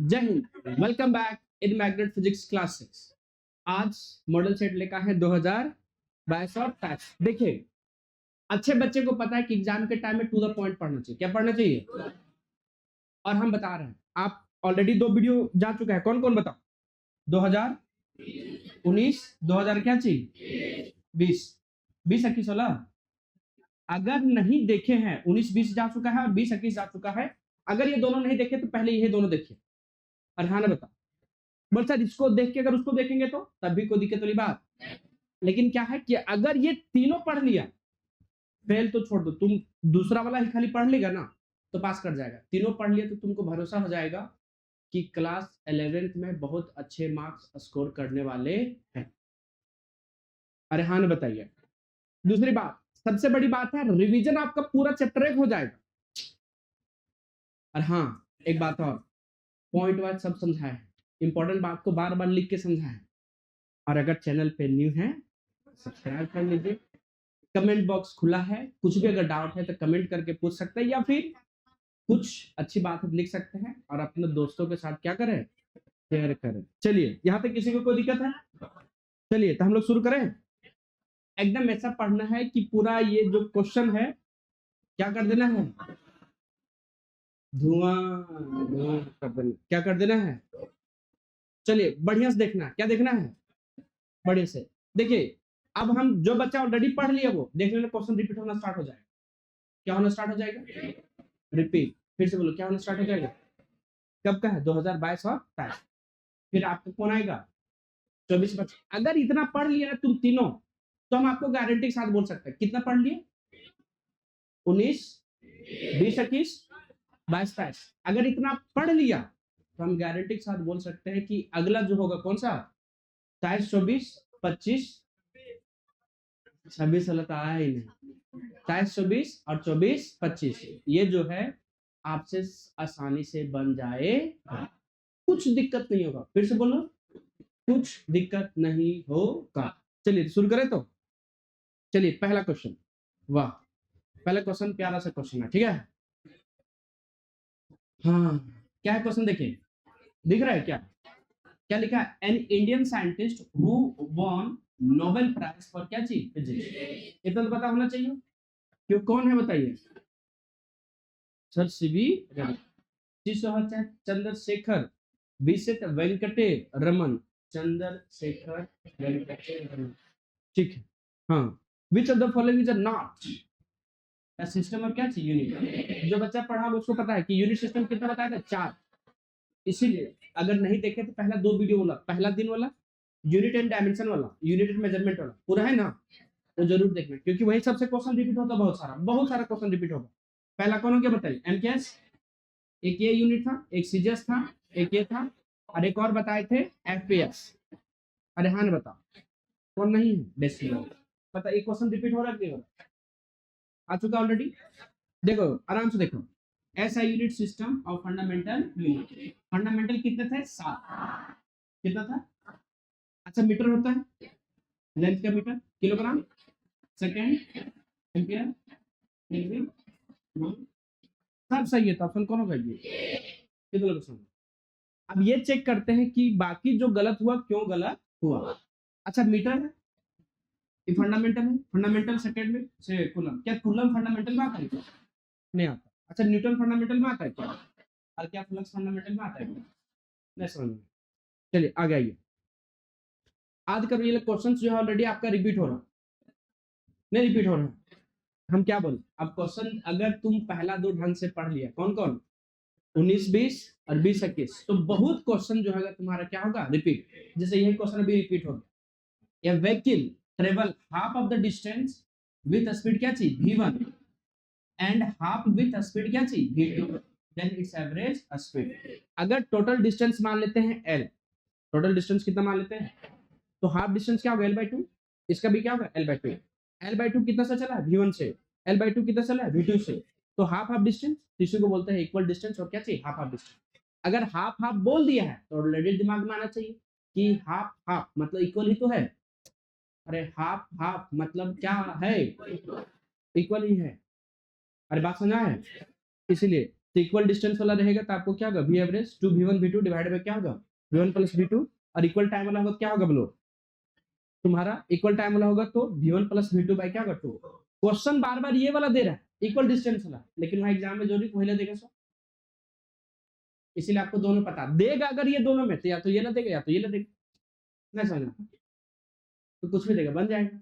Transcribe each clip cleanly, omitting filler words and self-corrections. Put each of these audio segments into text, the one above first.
जय Hind, welcome back in magnet physics class 6। आज model set लेकर है 2022 और टैक्स। देखिए, अच्छे बच्चे को पता है कि एग्जाम के टाइम में टू द पॉइंट पढ़ना चाहिए। क्या पढ़ना चाहिए? और हम बता रहे हैं, आप ऑलरेडी 2 वीडियो जा चुका है। कौन कौन बताओ? 2019, 2000 क्या चाहिए? 20, 20 21 16। अगर नहीं देखे हैं, 19 20 जा चुका है और 20 21 जा चुका है। अगर ये दोनों नहीं देखे तो पहले ये दोनों देखिए। अरहान बताओ। बोल सर, इसको देख के अगर उसको देखेंगे तो तब भी कोई दिक्कत वाली बात। लेकिन क्या है कि अगर ये तीनों पढ़ लिया, फेल तो छोड़ दो, तुम दूसरा वाला ही खाली पढ़ लेगा ना तो पास कर जाएगा। तीनों पढ़ लिया तो तुमको भरोसा हो जाएगा कि क्लास 11th में बहुत अच्छे मार्क्स स्कोर करने वाले हैं। अरे हाँ, बताइए। दूसरी बात, सबसे बड़ी बात है, रिवीजन आपका पूरा चैप्टर 1 हो जाएगा। और हाँ, एक बात और, पॉइंट वाइज सब समझाया है, इंपॉर्टेंट बात को बार बार लिख के समझाया है। और अगर चैनल पे न्यू है सब्सक्राइब कर लीजिए। कमेंट बॉक्स खुला है, कुछ भी अगर डाउट है तो कमेंट करके पूछ सकते हैं, या फिर कुछ अच्छी बात लिख सकते हैं और अपने दोस्तों के साथ क्या करें, शेयर करें। चलिए, यहाँ तक किसी को कोई दिक्कत है? चलिए तो हम लोग शुरू करें। एकदम ऐसा पढ़ना है कि पूरा ये जो क्वेश्चन है क्या कर देना है, धुआं कर देना। क्या कर देना है? चलिए बढ़िया से देखना, क्या देखना है, बढ़िया से देखिए। अब हम जो बच्चा ऑलरेडी पढ़ लिया वो देख लेना, क्वेश्चन रिपीट होना स्टार्ट हो जाएगा। क्या होना स्टार्ट हो जाएगा? रिपीट। फिर से बोलो, क्या होना स्टार्ट हो जाएगा? कब का है? 2022 और 23। फिर आपको कौन आएगा? 24 25। अगर इतना पढ़ लिया ना तुम तीनों, तो हम आपको गारंटी के साथ बोल सकते हैं। कितना पढ़ लिए? 19 20 21 22 23। अगर इतना पढ़ लिया तो हम गारंटी के साथ बोल सकते हैं कि अगला जो होगा कौन सा, 23 24 25 26 वाला तो आया ही नहीं। 23 24 और 24 25 ये जो है आपसे आसानी से बन जाए, कुछ दिक्कत नहीं होगा। फिर से बोलो, कुछ दिक्कत नहीं होगा। चलिए शुरू करें तो। चलिए पहला क्वेश्चन, वाह, पहला क्वेश्चन प्यारा सा क्वेश्चन है, ठीक है। हाँ, क्या है क्वेश्चन? देखिए, दिख रहा है क्या? क्या लिखा है? An Indian scientist who won Nobel prize for क्या चीज? फिजिक्स। इतना तो पता होना चाहिए। क्यों, कौन है बताइए? सर सीवी चंद्रशेखर विशेष वेंकटे रमन। चंद्रशेखर वेंकटे रमन, ठीक है। हाँ, विच of the following is a not a system of क्या चाहिए? यूनिट। जो बच्चा पढ़ा उसको पता है कि यूनिट सिस्टम कितना बताया था? 4। इसीलिए अगर नहीं देखे तो पहला 2 वीडियो वाला, पहला दिन वाला यूनिट एंड डायमेंशन वाला, यूनिट एंड मेजरमेंट वाला पूरा है ना, तो जरूर देखना, क्योंकि वही सबसे क्वेश्चन रिपीट होता है। बहुत सारा क्वेश्चन रिपीट होगा। पहला कौन हो गया बताइए? एमकेएस, एक ये यूनिट था, एक सीजीएस था, एक ये था, और एक और बताए थे एफपीएस। अरे हाँ बताओ, कौन नहीं है? डेसिमल। पता एक क्वेश्चन रिपीट हो रहा है नहीं हो रहा? आ चुका ऑलरेडी। देखो आराम से देखो, ऐसा यूनिट सिस्टम और फंडामेंटल यूनिट। फंडामेंटल कितने थे? 7। कितना था? अच्छा, मीटर होता है, लेंथ का metre, kilogram, second, ampere, kelvin, सब सही है। तो ऑप्शन कौन होगा? ये कितना क्वेश्चन। अब ये चेक करते हैं कि बाकी जो गलत हुआ क्यों गलत हुआ। अच्छा, मीटर है, ये फंडामेंटल है। फंडामेंटल सेकंड में से कूलम, क्या कूलम फंडामेंटल में आता है क्या? नहीं आता। अच्छा, न्यूटन फंडामेंटल में आता है क्या? और क्या फ्लक्स फंडामेंटल में आता है क्या? नहीं समझ में। चलिए आगे आइए। आज का ये क्वेश्चन जो है ऑलरेडी आपका रिपीट हो रहा है, नहीं रिपीट हो रहा है। हम क्या बोले, अब क्वेश्चन अगर तुम पहला 2 ढंग से पढ़ लिया, कौन कौन, 19 20 और 20 21, तो बहुत क्वेश्चन जो है तुम्हारा क्या होगा? रिपीट। जैसे यही क्वेश्चन अभी रिपीट हो गया। A vehicle travel half of the distance with speed क्या चाहिए? v1 and half with speed क्या चाहिए? v2, then it's average speed. अगर टोटल डिस्टेंस मान लेते हैं l, टोटल डिस्टेंस कितना मान लेते हैं, तो हाफ डिस्टेंस क्या होगा? l/2। इसका भी क्या होगा? l/2। l/2 कितना से चला है? v1 से। l/2 कितना चला है? v2 से। तो हाफ हाफ डिस्टेंस, इसी को बोलते हैं इक्वल डिस्टेंस, और क्या चाहिए? Half half distance. अगर हाफ हाफ बोल दिया है तो ऑलरेडी दिमाग में आना चाहिए कि हाफ हाफ मतलब इक्वल ही तो है। अरे हाफ हाफ मतलब क्या है? इक्वल ही है। अरे बात समझा है? इसीलिए तो इक्वल डिस्टेंस वाला रहेगा तो आपको क्या होगा v average 2 v1 v2 divide by क्या होगा v1 प्लस v2, और इक्वल टाइम वाला होगा तो क्या होगा बोलो, तुम्हारा इक्वल टाइम वाला होगा तो v1 प्लस v2 बाय क्या होगा 2। क्वेश्चन बार बार ये वाला दे रहा है इक्वल डिस्टेंस वाला, लेकिन वहां एग्जाम में जो नहीं पहले देगा सो, इसीलिए आपको दोनों पता देगा। अगर ये दोनों में तो या तो ये ना देगा या तो ये ना देगा, ना समझना तो कुछ भी देगा बन जाएगा।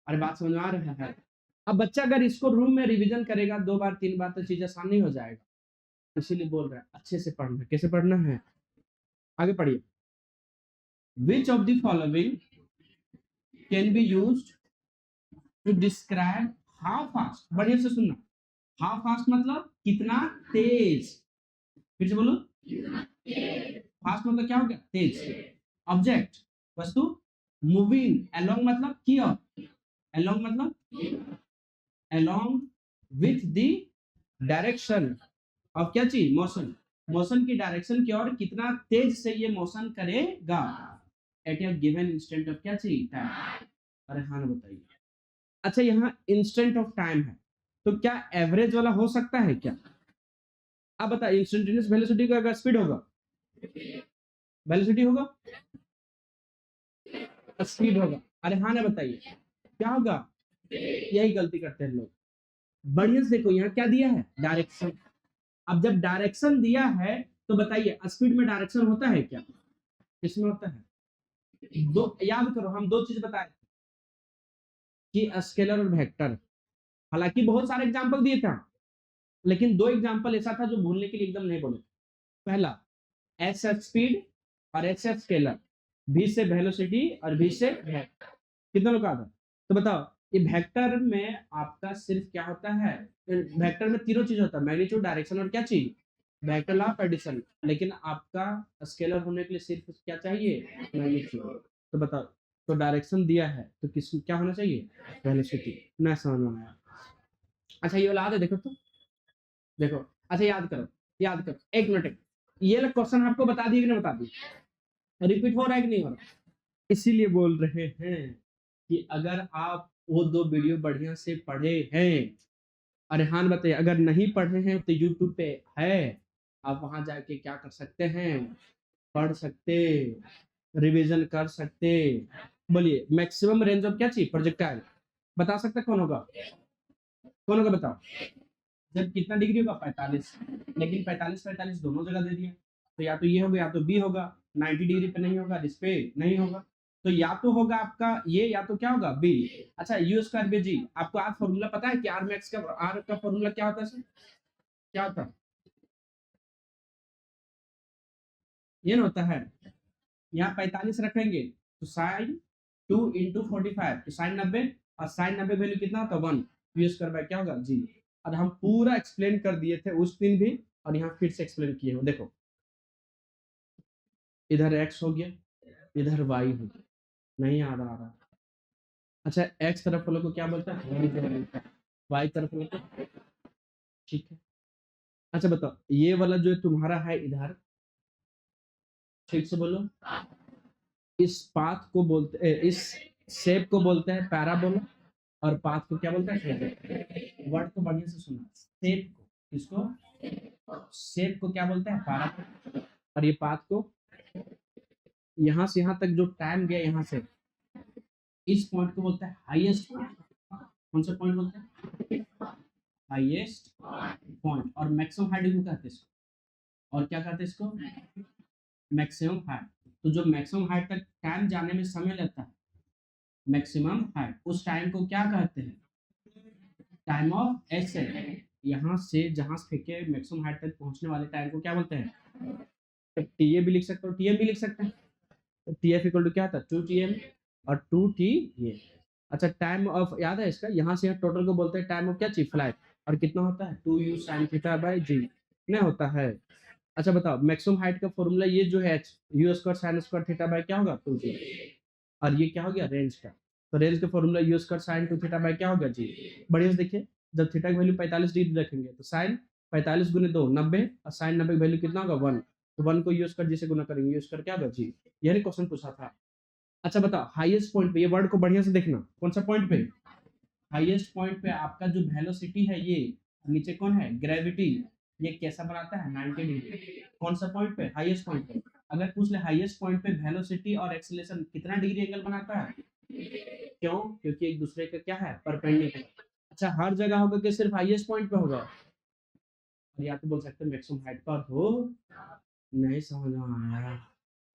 अरे बात समझ में आ रहा है। अब बच्चा अगर इसको रूम में रिवीजन करेगा 2 बार 3 बार तो चीज आसान नहीं हो जाएगा, इसीलिए बोल रहा है अच्छे से पढ़ना। कैसे पढ़ना है, आगे पढ़िए। Which of the following can be used to describe how fast, बढ़िया से सुनना, हाउ फास्ट मतलब कितना तेज, फिर से बोलो, फास्ट मतलब क्या हो गया तेज। ऑब्जेक्ट वस्तु, मूविंग अलोंग मतलब की ओर, अलोंग मतलब along with the direction of क्या चीज मोशन, मोशन की डायरेक्शन की ओर कितना तेज से ये मोशन करेगा at a given instant of क्या चीज टाइम। अरे हाँ बताइए। अच्छा यहाँ इंस्टेंट ऑफ टाइम है तो क्या एवरेज वाला हो सकता है क्या, अब बता इंस्टेंटेनियस वेलोसिटी का अगर स्पीड होगा, वेलोसिटी होगा, स्पीड होगा। अरे हाँ ना बताइए क्या होगा, यही गलती करते हैं लोग। बढ़िया से देखो यहाँ क्या दिया है डायरेक्शन, अब जब डायरेक्शन दिया है तो बताइए स्पीड में डायरेक्शन होता है क्या, किसमें होता है, दो याद करो हम दो चीज बताए कि स्केलर और वेक्टर, हालांकि बहुत सारे एग्जांपल दिए था लेकिन दो एग्जांपल ऐसा था जो भूलने के लिए एकदम नहीं बोले। पहला एच एफ स्पीड और एच एफ स्केलर, भी से वेलोसिटी और भी से वेक्टर, कितना लोग आता, तो बताओ ये वेक्टर में आपका सिर्फ क्या होता है, वेक्टर में तीनों चीज होता है मैग्नीट्यूड डायरेक्शन और क्या चीज वेक्टर लॉ ऑफ एडिशन, लेकिन आपका स्केलर होने के लिए सिर्फ क्या चाहिए मैग्नीट्यूड। तो बताओ तो डायरेक्शन दिया है तो किस क्या होना चाहिए वेलोसिटी, ना समझ में आया। अच्छा ये वाला याद है देखो तो, देखो अच्छा याद करो, याद करो एक मिनट, ये क्वेश्चन आपको बता दिए कि नहीं बता दिए, रिपीट हो रहा है कि नहीं हो रहा, इसीलिए बोल रहे हैं कि अगर आप वो दो वीडियो बढ़िया से पढ़े हैं, अरे हाँ बताइए अगर नहीं पढ़े हैं तो यूट्यूब पे है, आप वहां जाके क्या कर सकते हैं, पढ़ सकते, रिवीजन कर सकते। बोलिए मैक्सिमम रेंज ऑफ क्या चाहिए प्रोजेक्टाइल, बता सकते कौन होगा, कौन होगा बताओ, जब कितना डिग्री होगा 45, लेकिन 45 45 दोनों जगह दे दिया तो या तो ये होगा या तो बी होगा, 90 डिग्री पे नहीं होगा, इस पे नहीं होगा, तो या तो होगा आपका ये या तो क्या होगा बी। अच्छा यू स्क्वायर बी जी, आपको आर फॉर्मूला पता है कि आर मैक्स का, आर का फॉर्मूला क्या होता है सर, क्या होता है, ये ना होता है, यहाँ 45 रखेंगे तो साइन 2 × 45 तो साइन 90, और साइन 90 वैल्यू कितना होता है 1, यू स्क्वायर बाय क्या होगा जी। और हम पूरा एक्सप्लेन कर दिए थे उस दिन भी और यहाँ फिर से एक्सप्लेन किए हो, देखो इधर x हो गया इधर y हो गया, नहीं याद आ रहा। अच्छा x तरफ वालों को क्या बोलता है, y तरफ वालों को, ठीक है। अच्छा बताओ ये वाला जो तुम्हारा है इधर, ठीक से बोलो, इस पाथ को बोलते इस शेप को बोलते हैं पैराबोला, और पाथ को क्या बोलते हैं, वर्ड को बढ़िया से सुना, शेप को इसको, शेप को क्या बोलते हैं पैराबोला, और ये पाथ को यहाँ से यहाँ तक जो टाइम गया यहाँ से इस पॉइंट को बोलते हैं हाईएस्ट पॉइंट, कौन सा पॉइंट बोलते हैं हाईएस्ट पॉइंट, और मैक्सिमम हाइट भी कहते हैं इसको, और क्या कहते हैं इसको मैक्सिमम हाइट। तो जो मैक्सिमम हाइट तक टाइम जाने में समय लगता है मैक्सिमम हाइट, उस टाइम को क्या कहते हैं टाइम ऑफ एसेट, यहाँ से जहाँ से फेंके मैक्सिमम हाइट तक पहुंचने वाले टाइम को क्या बोलते हैं, तो टी ए भी लिख सकते हो टी एम भी लिख सकते हैं, तो टी एफ इक्वल टू क्या था 2 TM और 2T ये। अच्छा टाइम ऑफ याद है इसका, यहाँ से टोटल को बोलते हैं टाइम ऑफ क्या चीज फ्लाइट, और कितना होता है 2u sin थीटा बाय जी, नहीं होता है। अच्छा बताओ मैक्सिमम हाइट का फॉर्मूला ये जो है you square sine square theta by क्या होगा 2g, और ये क्या हो गया रेंज का, तो रेंज का formula you square sine 2 theta by क्या होगा जी। बढ़िया से देखिए जब थीटा की वैल्यू 45 डिग्री रखेंगे तो साइन 45 गुने 2 90, और साइन 90 की वैल्यू कितना होगा 1, तो 1 को यूज कर जिसे गुना करेंगे यूज कर क्या होगा जी, यही क्वेश्चन पूछा था। अच्छा बताओ हाईएस्ट पॉइंट पे, ये वर्ड को बढ़िया से देखना कौन सा पॉइंट पे, हाईएस्ट पॉइंट पे आपका जो वेलोसिटी है ये, नीचे कौन है ग्रेविटी, ये कैसा बनाता है 90 डिग्री। कौन सा पॉइंट पे? हाईएस्ट पॉइंट पे। अगर पूछ ले हाईएस्ट पॉइंट पे वेलोसिटी और एक्सेलरेशन कितना डिग्री एंगल बनाता है? क्यों? क्योंकि एक दूसरे का क्या है? परपेंडिकुलर। अच्छा हर जगह होगा कि सिर्फ हाईएस्ट पॉइंट पे होगा? या तो बोल सकते हैं मैक्सिमम हाइट पर हो। नहीं समझ में आया।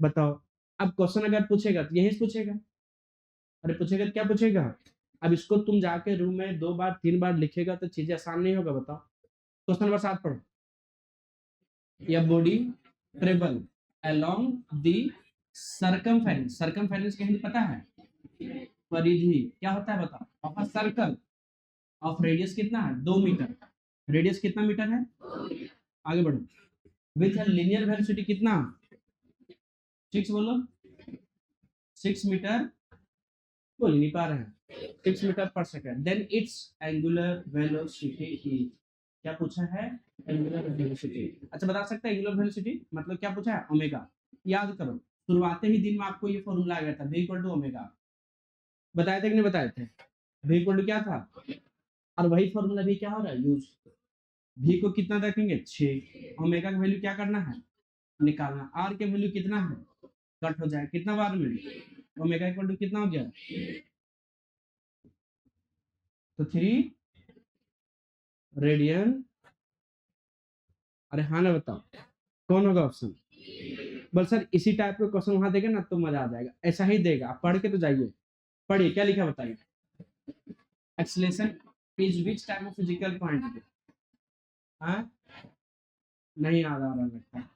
बताओ। अब क्वेश्चन अगर पूछेगा तो यही पूछेगा। अरे पूछेगा तो क्या पूछेगा? अब इसको तुम जाके रूम में 2 बार 3 बार लिखेगा तो चीजें आसान नहीं होगा। बताओ। क्वेश्चन नंबर 7 पढ़ो। या body travel along the circumference. Circumference क्या हिंदी पता है? परिधि। क्या होता है बताओ? Of a circle of radius कितना है? 2 मीटर। रेडियस कितना मीटर है? आगे बढ़ो। विथ लीनियर वेलोसिटी कितना? 6 बोलो। 6 मीटर। बोल नहीं पा रहे हैं। 6 meter per second. Then its angular velocity is. क्या पूछा है? Angular velocity. अच्छा बता सकते हैं एंगुलर वेलोसिटी मतलब क्या पूछा है? ओमेगा। याद करो शुरुआती ही दिन में आपको ये फॉर्मूला आ गया था v इक्वल टू ओमेगा। बताए थे कि नहीं बताए थे? v इक्वल टू क्या था? और वही फॉर्मूला भी क्या हो रहा है यूज। v को कितना रखेंगे? 6। ओमेगा का वैल्यू क्या करना है? निकालना। r के वैल्यू कितना है? कट हो जाए कितना बार में? ओमेगा इक्वल टू कितना हो गया? तो 3 रेडियन। अरे हाँ ना बताओ कौन होगा ऑप्शन? बस सर इसी टाइप का क्वेश्चन वहां देगा ना तो मजा आ जाएगा। ऐसा ही देगा आप पढ़ के तो जाइए। पढ़िए क्या लिखा बताइए। Acceleration is which type of physical quantity. हाँ नहीं याद आ रहा लगता।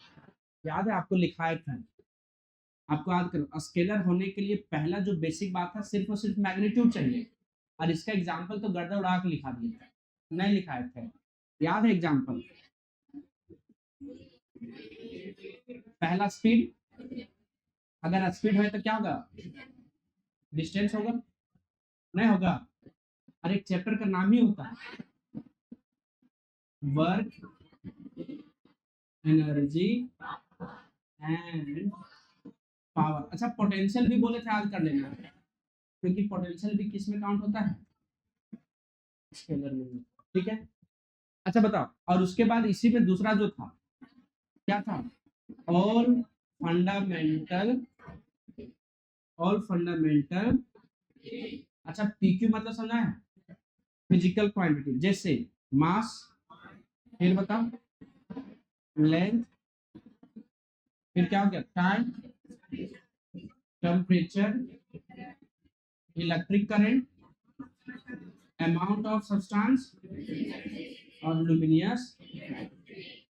याद है आपको लिखाया था। आपको याद करो स्केलर होने के लिए पहला जो बेसिक बात था सिर्फ और सिर्फ मैग्नीट्यूड चाहिए। और इसका एग्जांपल तो गर्दा उड़ा के लिखा दिया था। नहीं लिखाए थे। याद है एग्जांपल? पहला स्पीड। अगर स्पीड है तो क्या होगा? डिस्टेंस होगा। नहीं होगा। और एक चैप्टर का नाम ही होता है वर्क एनर्जी एंड पावर। अच्छा पोटेंशियल भी बोले थे याद कर लेना क्योंकि पोटेंशियल भी किस में काउंट होता है? स्केलर में। ठीक है। अच्छा बताओ और उसके बाद इसी में दूसरा जो था क्या था? All fundamental. All fundamental. अच्छा पीक्यू मतलब समझा है? फिजिकल क्वांटिटी जैसे मास। फिर बताओ लेंथ। फिर क्या हो गया? Time. Temperature. Electric current. Amount of substance और लुमिनियस।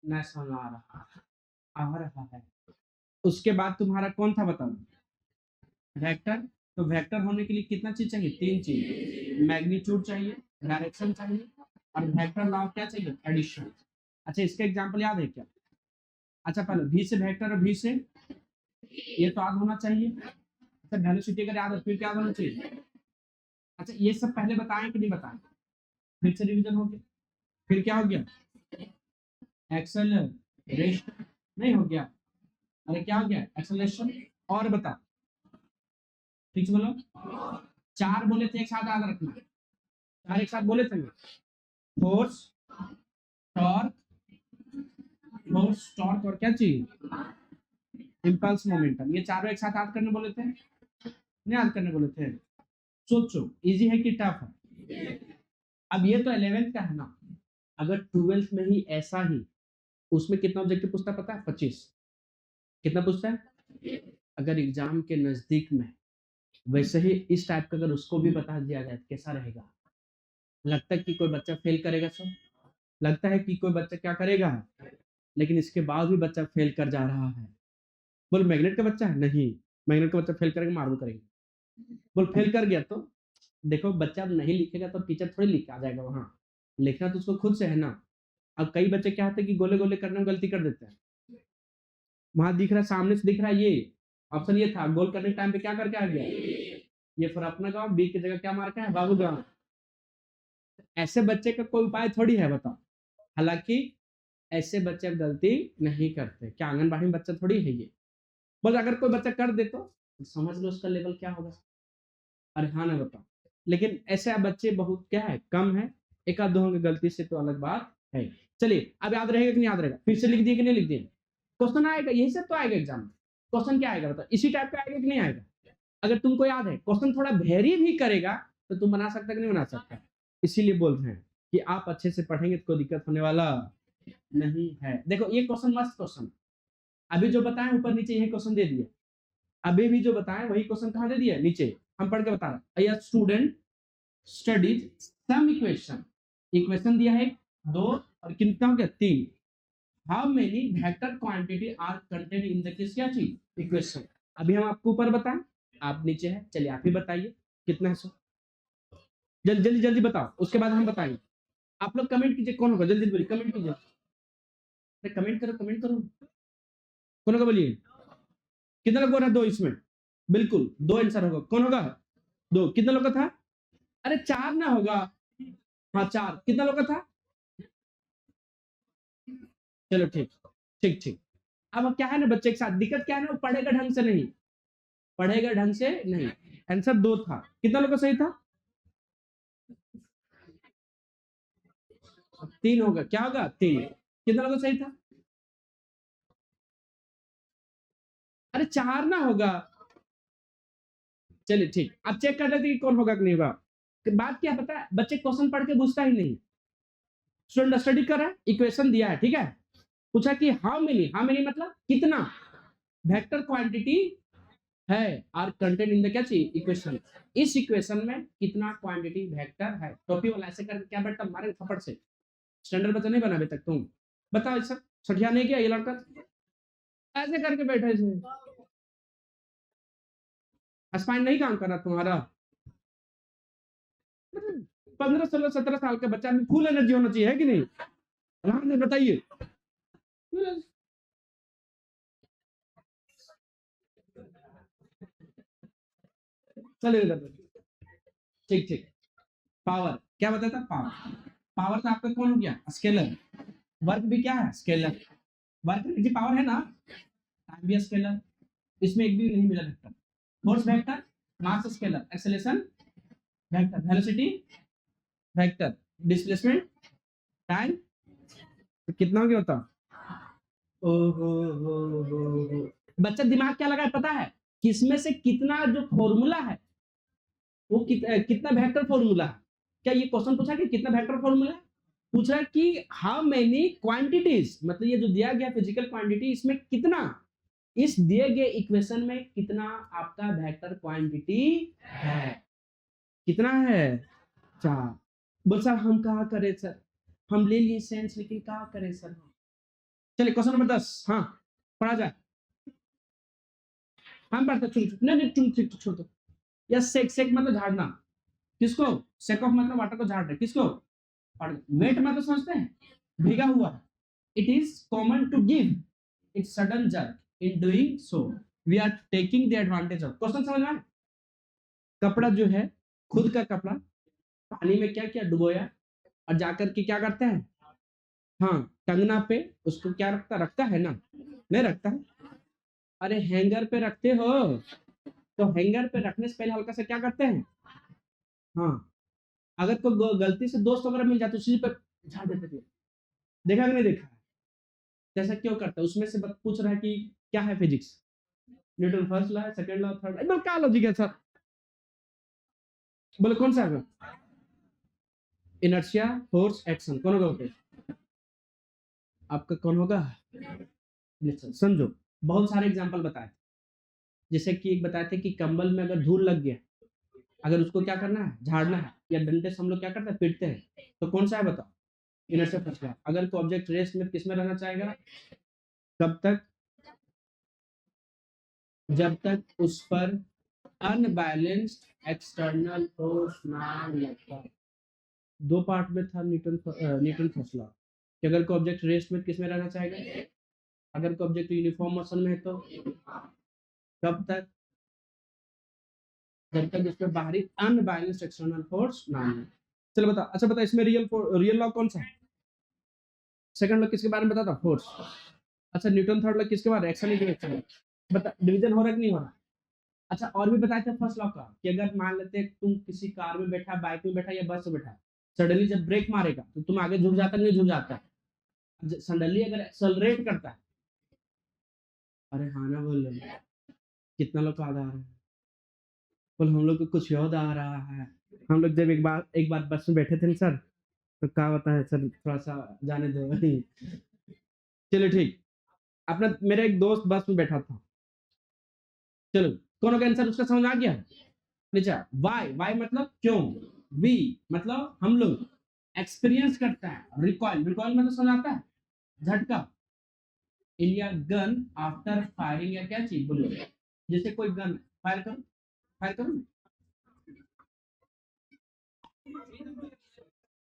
न समझ आ रहा है। उसके बाद तुम्हारा कौन था बताओ? वेक्टर। तो वेक्टर होने के लिए कितना चीज चाहिए? 3 चीज। मैग्नीट्यूड चाहिए, डायरेक्शन चाहिए और वेक्टर लॉ क्या चाहिए? एडिशन। अच्छा इसका एग्जांपल याद है क्या? अच्छा पहले v से वेक्टर और v से ये तो याद होना चाहिए। अच्छा वेलोसिटी अगर याद है फिर क्या होना चाहिए? अच्छा ये सब पहले बताएं कि नहीं बताएं? फिर से रिवीजन हो गया। फिर क्या हो गया? एक्सेलरेशन। नहीं हो गया। अरे क्या हो गया? एक्सेलरेशन। और बता ठीक से बोलो। 4 बोले थे एक साथ याद रखना। 4 एक साथ बोले थे फोर्स टॉर्क। फोर्स टॉर्क और क्या चाहिए? Impulse momentum. ये चारों एक साथ याद करने बोले थे नहीं याद करने बोले थे? सोचो इजी है कि टफ है? अब ये तो 11th का है ना। अगर 12th में ही ऐसा ही उसमें कितना ऑब्जेक्टिव पूछता है पता है? 25। कितना पूछता है? अगर एग्जाम के नजदीक में वैसे ही इस टाइप का अगर उसको भी बता दिया जाए तो कैसा रहेगा? लगता है कि कोई बच्चा फेल करेगा सर? लगता है कि कोई बच्चा क्या करेगा? लेकिन इसके बाद भी बच्चा फेल कर जा रहा है। बोल मैग्नेट का बच्चा है? नहीं। मैग्नेट का बच्चा फेल करेगा मार्बल करेगा। बोल फेल कर गया तो देखो बच्चा नहीं लिखेगा तो टीचर थोड़ी लिख के आ जाएगा वहां। लिखना तो उसको खुद से है ना। अब कई बच्चे क्या होते हैं कि गोले गोले करने में गलती कर देते हैं। वहां दिख रहा है सामने से दिख रहा है ये ऑप्शन ये था गोल करने के टाइम पे क्या करके आ गया? ये फिर अपना गाँव बी की जगह क्या मार के है? बाबू गाँव। ऐसे बच्चे का कोई उपाय थोड़ी है बताओ। हालांकि ऐसे बच्चे अब गलती नहीं करते। क्या आंगनबाड़ी में बच्चा थोड़ी है ये? बस अगर कोई बच्चा कर दे तो समझ लो उसका लेवल क्या होगा। अरे हाँ ना बताओ। लेकिन ऐसे बच्चे बहुत क्या है? कम है। एक आध दो होंगे गलती से तो अलग बात है। चलिए अब याद रहेगा कि नहीं याद रहेगा, फिर से लिख दिए कि नहीं लिख दिए, क्वेश्चन आएगा, यही सब तो आएगा एग्जाम में। क्वेश्चन क्या आएगा बताओ, इसी टाइप का आएगा कि नहीं आएगा? अगर तुमको याद है क्वेश्चन थोड़ा वेरी भी करेगा तो तुम बना सकता कि नहीं बना सकता। इसीलिए बोल रहे हैं कि आप अच्छे से पढ़ेंगे तो कोई दिक्कत होने वाला नहीं है। देखो ये क्वेश्चन मस्त क्वेश्चन, अभी जो बताएं ऊपर नीचे यही क्वेश्चन दे दिए, अभी भी जो बताएं वही क्वेश्चन कहाँ दे दिया, नीचे। हम पढ़ के बता रहे हैं, student studies some equation, equation दिया है 2 और कितना हो गया 3, how many vector quantity are content in the किस क्या चीज, इक्वेशन। अभी हम आपको ऊपर बताएं, आप नीचे है, चलिए आप ही बताइए कितना है सो, जल्दी जल्दी जल्दी बताओ, उसके बाद हम बताएंगे। आप लोग कमेंट कीजिए कौन होगा, जल्दी बोलिए कमेंट कीजिए, कमेंट करो कमेंट करो, कौन होगा बोलिए, कितना लोग बोल रहा है 2 इसमें, बिल्कुल 2 आंसर होगा, कौन होगा 2, कितना लोग का था, अरे 4 ना होगा, हाँ 4, कितना लोग का था, चलो ठीक ठीक ठीक। अब क्या है ना बच्चे के साथ दिक्कत क्या है ना, वो पढ़ेगा ढंग से नहीं, पढ़ेगा ढंग से नहीं। आंसर 2 था, कितना लोग का सही था, 3 होगा, क्या होगा 3, कितना लोग का सही था, अरे 4 ना होगा, चलिए ठीक, अब चेक कर लेते कि कौन होगा कि नहीं होगा। बात क्या पता है, बच्चे क्वेश्चन पढ़ के पूछता ही नहीं, स्टूडेंट स्टडी कर रहा है, इक्वेशन दिया है ठीक है, पूछा कि हाउ मेनी मतलब कितना वेक्टर क्वांटिटी है आर कंटेंट इन द क्या चाहिए इक्वेशन, इस इक्वेशन में कितना क्वांटिटी वेक्टर है। टॉपिक वाला ऐसे करके क्या बेटा मारे थप्पड़ से, स्टैंडर्ड बच्चा नहीं बना अभी तक तुम, बताओ सर सठिया नहीं किया ये लड़का, ऐसे करके बैठे इसमें, स्पाइन नहीं काम कर रहा तुम्हारा, 15 16 17 साल का बच्चा में फुल एनर्जी होना चाहिए है कि नहीं, आराम से बताइए, चलिए इधर, ठीक ठीक। पावर क्या बताता, पावर, पावर तो आपका कौन हो गया स्केलर, वर्क भी क्या है स्केलर, वर्क जी पावर है ना, टाइम भी स्केलर, इसमें एक भी नहीं मिला vector, force vector, mass scalar, acceleration vector, velocity vector, displacement time, तो कितना हो गया होता, ओहो हो। बच्चा दिमाग क्या लगा है पता है, किसमें से कितना जो फॉर्मूला है वो कितना वेक्टर फॉर्मूला है, क्या ये क्वेश्चन पूछा कि कितना वेक्टर फॉर्मूला है, पूछ रहा है कि हाउ मेनी क्वांटिटीज, मतलब ये जो दिया गया फिजिकल क्वांटिटी इसमें कितना, इस दिए गए इक्वेशन में कितना आपका वेक्टर क्वांटिटी है, कितना है 4। बोल सर हम कहा करें सर, हम ले लिए सेंस लेकिन कहा करें सर, चलिए क्वेश्चन नंबर 10, हाँ पढ़ा जाए, हम पढ़ते नहीं तुम छोड़ दो, या सेक सेक मतलब झाड़ना, किसको, सेक ऑफ मतलब वाटर को झाड़ रहे किसको, और वेट मतलब समझते हैं भीगा हुआ, it is common to give it sudden jerk, in doing so we are taking the advantage of, question समझ में आया? कपड़ा जो है खुद का कपड़ा पानी में क्या क्या डुबोया और जाकर के क्या करते हैं, हाँ टंगना पे उसको क्या रखता है ना, नहीं रखता है, अरे हैंगर पे रखते हो, तो हैंगर पे रखने से पहले हल्का सा क्या करते हैं, हाँ अगर कोई गलती से दोस्त वगैरह मिल जाते उसी पर झाड़ देते थे, देखा कि नहीं देखा, जैसा क्यों करता है, उसमें से पूछ रहा है कि क्या है फिजिक्स, न्यूटन फर्स्ट लॉ है, सेकंड लॉ, थर्ड, एकदम क्या लॉजिक है सर, बोले कौन सा है, इनर्शिया फोर्स एक्शन, कौन होगा ओके, आपका कौन होगा, समझो बहुत सारे एग्जांपल बताए, जैसे कि एक बताए थे कि कंबल में अगर धूल लग गया, अगर उसको क्या करना है झाड़ना है, या डंडे से हम लोग क्या करते हैं पीटते हैं, तो कौन सा है बताओ, इनर्शिया फोर्स लॉ। अगर कोई ऑब्जेक्ट रेस्ट में किस में रहना चाहेगा, कब तक, जब तक उस पर अनबैलेंस्ड एक्सटर्नल फोर्स ना लगता, 2 पार्ट में था न्यूटन फर्स्ट लॉ, कि अगर कोई ऑब्जेक्ट रेस्ट में किस में रहना चाहेगा, अगर कोई ऑब्जेक्ट यूनिफॉर्म मोशन में है तो कब तक, जब तक उस पर बाहरी अनबैलेंस्ड एक्सटर्नल फोर्स ना हो। चलो बता, अच्छा बता इसमें रियल लॉ कौन सा है, सेकंड लॉ किसके बारे में बताता, फोर्स, अच्छा न्यूटन थर्ड लॉ किसके बारे में, एक्शन रिएक्शन, बता डिवीजन हो रहा है कि नहीं हो रहा, अच्छा और भी बताए थे फर्स्ट लॉ का कि अगर मान लेते तुम किसी कार में बैठा, बाइक में बैठा या बस में बैठा, सडनली जब ब्रेक मारेगा तो तुम आगे झुक जाता नहीं झुक जाता, सडनली अगर एक्सेलरेट करता है, अरे हाँ ना बोल रहे हैं। कितना लोग याद आ रहा है, बोल हम लोग को कुछ याद आ रहा है। हम लोग जब एक बार बस में बैठे थे ना सर, तो क्या होता है सर, थोड़ा सा जाने दो। चलो ठीक, अपना मेरा एक दोस्त बस में बैठा था, चलो कौन का आंसर उसका समझ आ गया। अच्छा, वाई, वाई मतलब क्यों, वी मतलब हम लोग, एक्सपीरियंस करता है, रिकॉइल, रिकॉइल मतलब समझ आता है, झटका। इंडिया गन आफ्टर फायरिंग या क्या चीज बोलो, जैसे कोई गन फायर करो, फायर करो,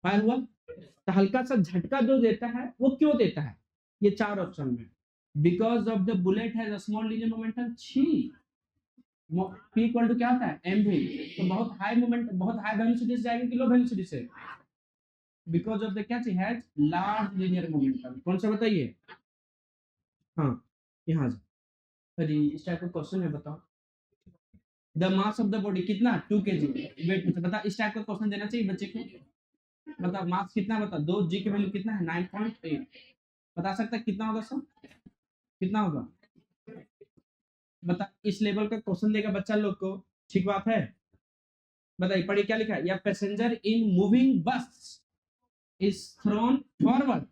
फायर हुआ, तो हल्का सा झटका जो देता है वो क्यों देता है, ये चार ऑप्शन में। Because of the bullet has a small linear momentum, छी, पी इक्वल टू क्या होता है, एम भी, तो बहुत हाई मोमेंट, बहुत हाई वेलोसिटी से जाएगा कि लो वेलोसिटी से, बिकॉज ऑफ द क्या चीज हैज लार्ज लीनियर मोमेंटम। कौन सा बताइए, हाँ यहाँ से। अरे इस टाइप का क्वेश्चन है, बताओ the mass of the body कितना, 2 kg, वेट पूछा, बता इस टाइप का क्वेश्चन देना चाहिए बच्चे को, बता मास कितना, बता 2 g की वैल्यू कितना है, 9.8, बता सकता है कितना होगा सर, कितना होगा, बता इस लेवल का क्वेश्चन देगा बच्चा लोग को, ठीक बात है। बताइए पढ़िए क्या लिखा है, या पैसेंजर इन मूविंग बस is throne forward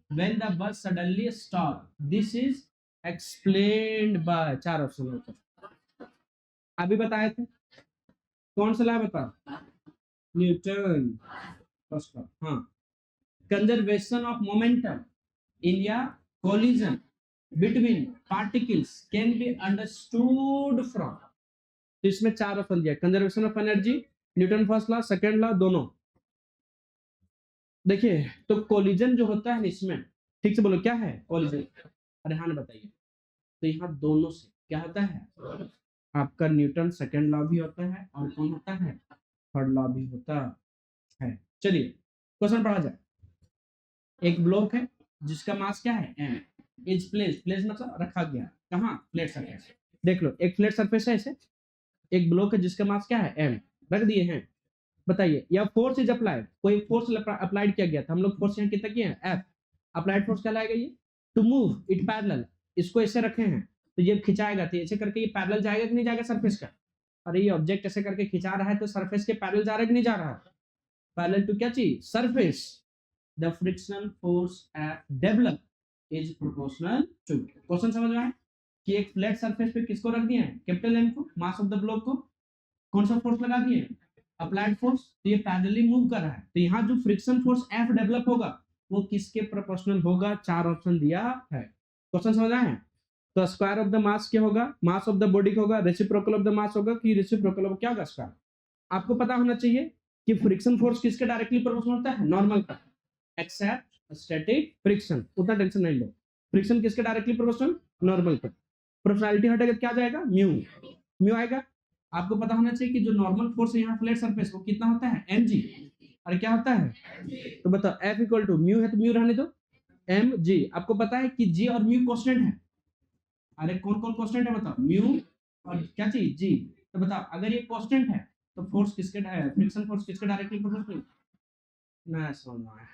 when the bus suddenly stop, this is explained by, चार ऑप्शन होते अभी बताए थे, कौन सा लाया बता, न्यूटन फर्स्ट का, हाँ, कंजर्वेशन ऑफ मोमेंटम इन या collision between particles can be understood from, तो इसमें चार ऑप्शन दिया, conservation of energy, Newton first law, second law, दोनों। देखिए तो कोलिजन जो होता है इसमें, ठीक से बोलो क्या है कोलिजन, अरे हाँ बताइए, तो यहाँ दोनों से क्या होता है, आपका न्यूटन सेकंड लॉ भी होता है और कौन होता है, थर्ड लॉ भी होता है। चलिए क्वेश्चन पढ़ा जाए, एक ब्लॉक है जिसका मास क्या है, एम, इज प्लेस, प्लेस मतलब रखा गया, कहाँ, फ्लैट सरफेस, देख लो एक फ्लैट सरफेस है ऐसे, एक ब्लॉक है जिसका मास क्या है, एम, रख दिए हैं। बताइए या फोर्स इज अप्लाइड, कोई फोर्स अप्लाइड किया गया था, हम लोग फोर्स यहाँ कितना किए हैं, एफ, अप्लाइड फोर्स कहलाएगा ये, टू मूव इट पैरेलल, इसको ऐसे रखे हैं तो ये खिंचाएगा, तो ऐसे करके ये पैरेलल जाएगा कि नहीं जाएगा सरफेस का, अरे ये ऑब्जेक्ट ऐसे करके खिंचा रहा है तो सरफेस के पैरेलल जा रहा है कि नहीं जा रहा है, पैरेलल टू क्या चीज, surface, the frictional force F develop is proportional to, question समझ में आया कि एक फ्लैट सरफेस पे किसको रख दिया है, कैपिटल एम को, मास ऑफ द ब्लॉक को, कौन सा फोर्स लगा दिए, अप्लाइड फोर्स, तो ये पैरेलली मूव कर रहा है, तो यहाँ जो फ्रिक्शन फोर्स एफ डेवलप होगा वो किसके प्रोपोर्शनल होगा, चार ऑप्शन दिया है, क्वेश्चन समझ आए, तो स्क्वायर ऑफ द मास क्या होगा, मास ऑफ द बॉडी का होगा, रेसिप्रोकल ऑफ द मास होगा कि रेसिप्रोकल ऑफ क्या होगा, स्क्वायर। आपको पता होना चाहिए कि फ्रिक्शन फोर्स किसके डायरेक्टली प्रोपोर्शनल होता है, नॉर्मल का, एक्सेप्ट स्टैटिक फ्रिक्शन, उतना टेंशन नहीं लो, फ्रिक्शन किसके डायरेक्टली प्रोपोर्शनल, नॉर्मल का, प्रोपोर्शनैलिटी हटेगा क्या जाएगा, म्यू, म्यू आएगा। आपको पता होना चाहिए कि जो नॉर्मल फोर्स है यहाँ फ्लैट सरफेस वो कितना होता है, एम जी, अरे क्या होता है, तो बताओ एफ इक्वल टू म्यू है तो म्यू रहने दो, एम जी, आपको पता है कि जी और म्यू कांस्टेंट है, अरे कौन कौन कांस्टेंट है बताओ, म्यू और क्या चीज, जी, तो बताओ अगर ये कांस्टेंट है तो फोर्स किसके, फ्रिक्शन फोर्स किसके डायरेक्टली प्रोपोर्शनल, ना समझ में आया,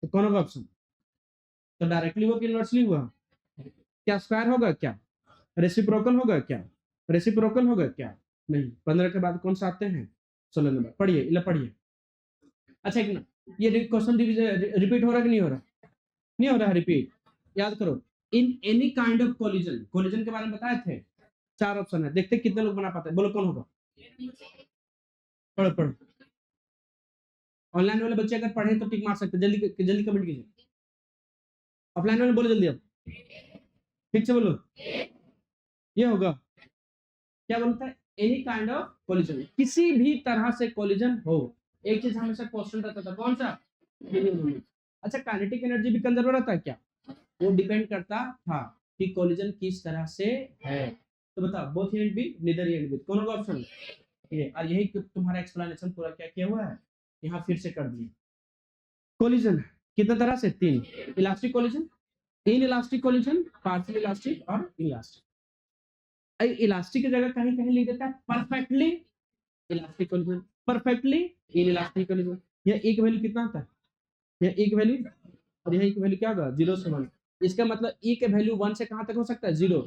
तो कौन होगा ऑप्शन, तो डायरेक्टली हुआ कि इनवर्सली हुआ, क्या स्क्वायर होगा क्या, रेसिप्रोकल होगा क्या, रेसिप्रोकल होगा क्या, नहीं, 15 के बाद कौन सा आते हैं, 16 नंबर, पढ़िए इला पढ़िए। अच्छा एक ये क्वेश्चन रिपीट हो रहा है कि नहीं हो रहा, नहीं हो रहा है रिपीट, याद करो, in any kind of collision, collision के बारे में बताए थे, चार ऑप्शन है, देखते कितने लोग बना पाते हैं, बोलो कौन होगा, पढ़ो पढ़ो, ऑनलाइन वाले बच्चे अगर पढ़े तो टिक मार सकते, जल्दी जल्दी कमेंट कीजिए, ऑफलाइन वाले बोलो जल्दी, अब ठीक से बोलो, ये होगा, क्या बोलता है, एनी काइंड ऑफ कोलिजन, किसी भी तरह से कोलिजन हो, एक चीज हमेशा क्वेश्चन रहता था, कौन सा, अच्छा काइनेटिक एनर्जी भी कंजर्व रहता है क्या, वो डिपेंड करता था कि कोलिजन किस तरह से है, तो बताओ both and B, neither and B, कौन होगा ऑप्शन, ये, और यही तुम्हारा एक्सप्लेनेशन पूरा क्या किया हुआ है, यहाँ फिर से कर दिए। कोलिजन कितने तरह से, तीन, elastic collision, in elastic collision, partial elastic और इलास्टिक, इलास्टिक की जगह कहीं कहीं लिख देता है perfectly elastic collision, perfectly in elastic collision, यह एक वैल्यू कितना होता है, यह एक वैल्यू और यहाँ की वैल्यू क्या होगा 0 से 1। इसका मतलब ई के वैल्यू 1 से कहां तक हो सकता है 0।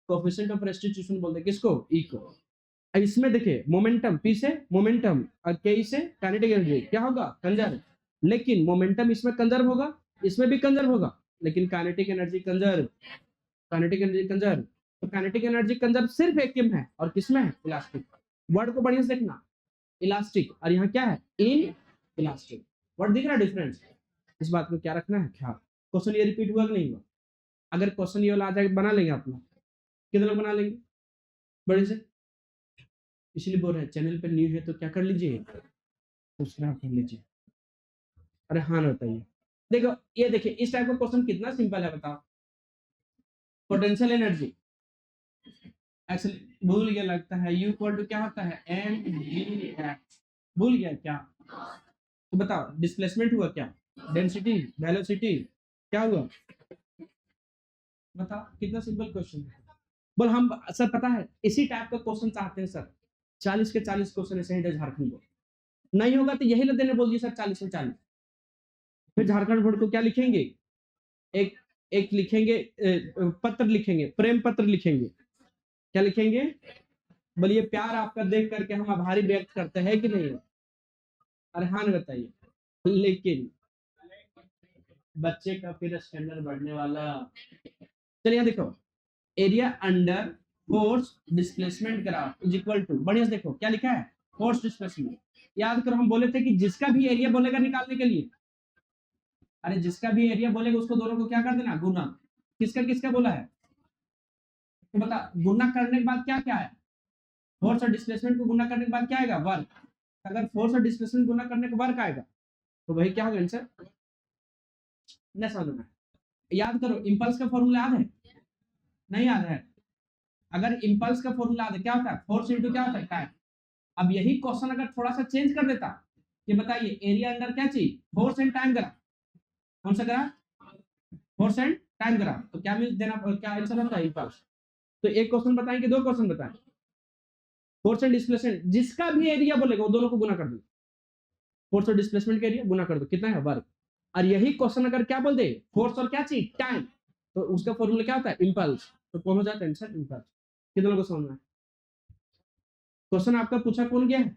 कोएफिशिएंट ऑफ रेस्टिट्यूशन बोलते हैं किसको ई को। अब इसमें देखिए मोमेंटम पी से मोमेंटम और के से काइनेटिक एनर्जी क्या होगा कंजर्व। लेकिन मोमेंटम इसमें कंजर्व होगा, इसमें भी कंजर्व होगा, लेकिन kinetic energy conserve, kinetic energy conserve. तो काइनेटिक एनर्जी कंजर्व सिर्फ एक में है और किसमें है इलास्टिक। वर्ड को बढ़िया से देखना, इलास्टिक और यहाँ क्या है इन इलास्टिक। वर्ड दिख रहा है डिफरेंस। इस बात को क्या रखना है ख्याल। क्वेश्चन ये रिपीट हुआ कि नहीं हुआ। अगर क्वेश्चन ये वाला आ जाएगा बना लेंगे आप लोग, कितने लोग बना लेंगे बड़े से। इसलिए बोल रहे हैं चैनल पे न्यू है तो क्या कर लीजिए सब्सक्राइब कर लीजिए। अरे हाँ बताइए। देखो ये देखिए इस टाइप का क्वेश्चन कितना सिंपल है बताओ। पोटेंशियल एनर्जी एक्चुअली भूल गया लगता है यू इक्वल टू क्या होता है एम जी एक्स। भूल गया क्या। तो बताओ डिस्प्लेसमेंट हुआ क्या, डेंसिटी वेलोसिटी क्या हुआ बताओ। कितना सिंपल क्वेश्चन है। बोल हम सर पता है इसी टाइप का क्वेश्चन चाहते हैं सर। 40 के 40 क्वेश्चन ऐसे ही झारखंड बोर्ड नहीं होगा तो यही देने बोल दिए सर 40 में 40। फिर झारखंड बोर्ड को क्या लिखेंगे एक एक लिखेंगे पत्र लिखेंगे प्रेम पत्र लिखेंगे। क्या लिखेंगे बोलिए प्यार आपका देख करके हम आभारी व्यक्त करते हैं कि नहीं। अरे हाँ बताइए। लेकिन बच्चे का फिर स्टैंडर्ड बढ़ने वाला। चलिए देखो area under force displacement graph is equal to बढ़िया से देखो क्या लिखा है फोर्स डिस्प्लेसमेंट। याद करो हम बोले थे कि जिसका भी एरिया बोलेगा निकालने के लिए, अरे जिसका भी एरिया बोलेगा उसको दोनों को क्या कर देना गुना। किसका किसका बोला है तो बता। गुना करने के बाद क्या क्या है फोर्स और डिस्प्लेसमेंट को गुना करने के बाद क्या आएगा वर्क। अगर फोर्स और डिस्प्लेसमेंट गुना करने के वर्क आएगा तो वही क्या होगा आंसर। न समझना याद करो इंपल्स का फॉर्मूला याद है नहीं याद है। अगर इंपल्स का फॉर्मूला याद है क्या होता है फोर्स इंटू क्या होता है टाइम। अब यही क्वेश्चन अगर थोड़ा सा चेंज कर देता कि बताइए एरिया अंडर क्या चाहिए फोर्स एंड टाइम ग्राफ। कौन सा graph force and time graph. तो क्या मिल देना क्या आंसर होता है इंपल्स। तो एक क्वेश्चन बताएं कि दो क्वेश्चन बताएं। फोर्स एंड डिस्प्लेसमेंट जिसका भी एरिया बोलेगा वो दोनों को गुना कर दो। फोर्स और डिस्प्लेसमेंट का एरिया गुना कर दो कितना है वर्क। और यही क्वेश्चन अगर क्या बोल दे फोर्स और क्या चाहिए टाइम तो उसका फॉर्मूला क्या होता है इंपल्स। तो कौन हो जाता है आंसर इंपल्स। कितने लोगों को समझना है। क्वेश्चन आपका पूछा कौन गया है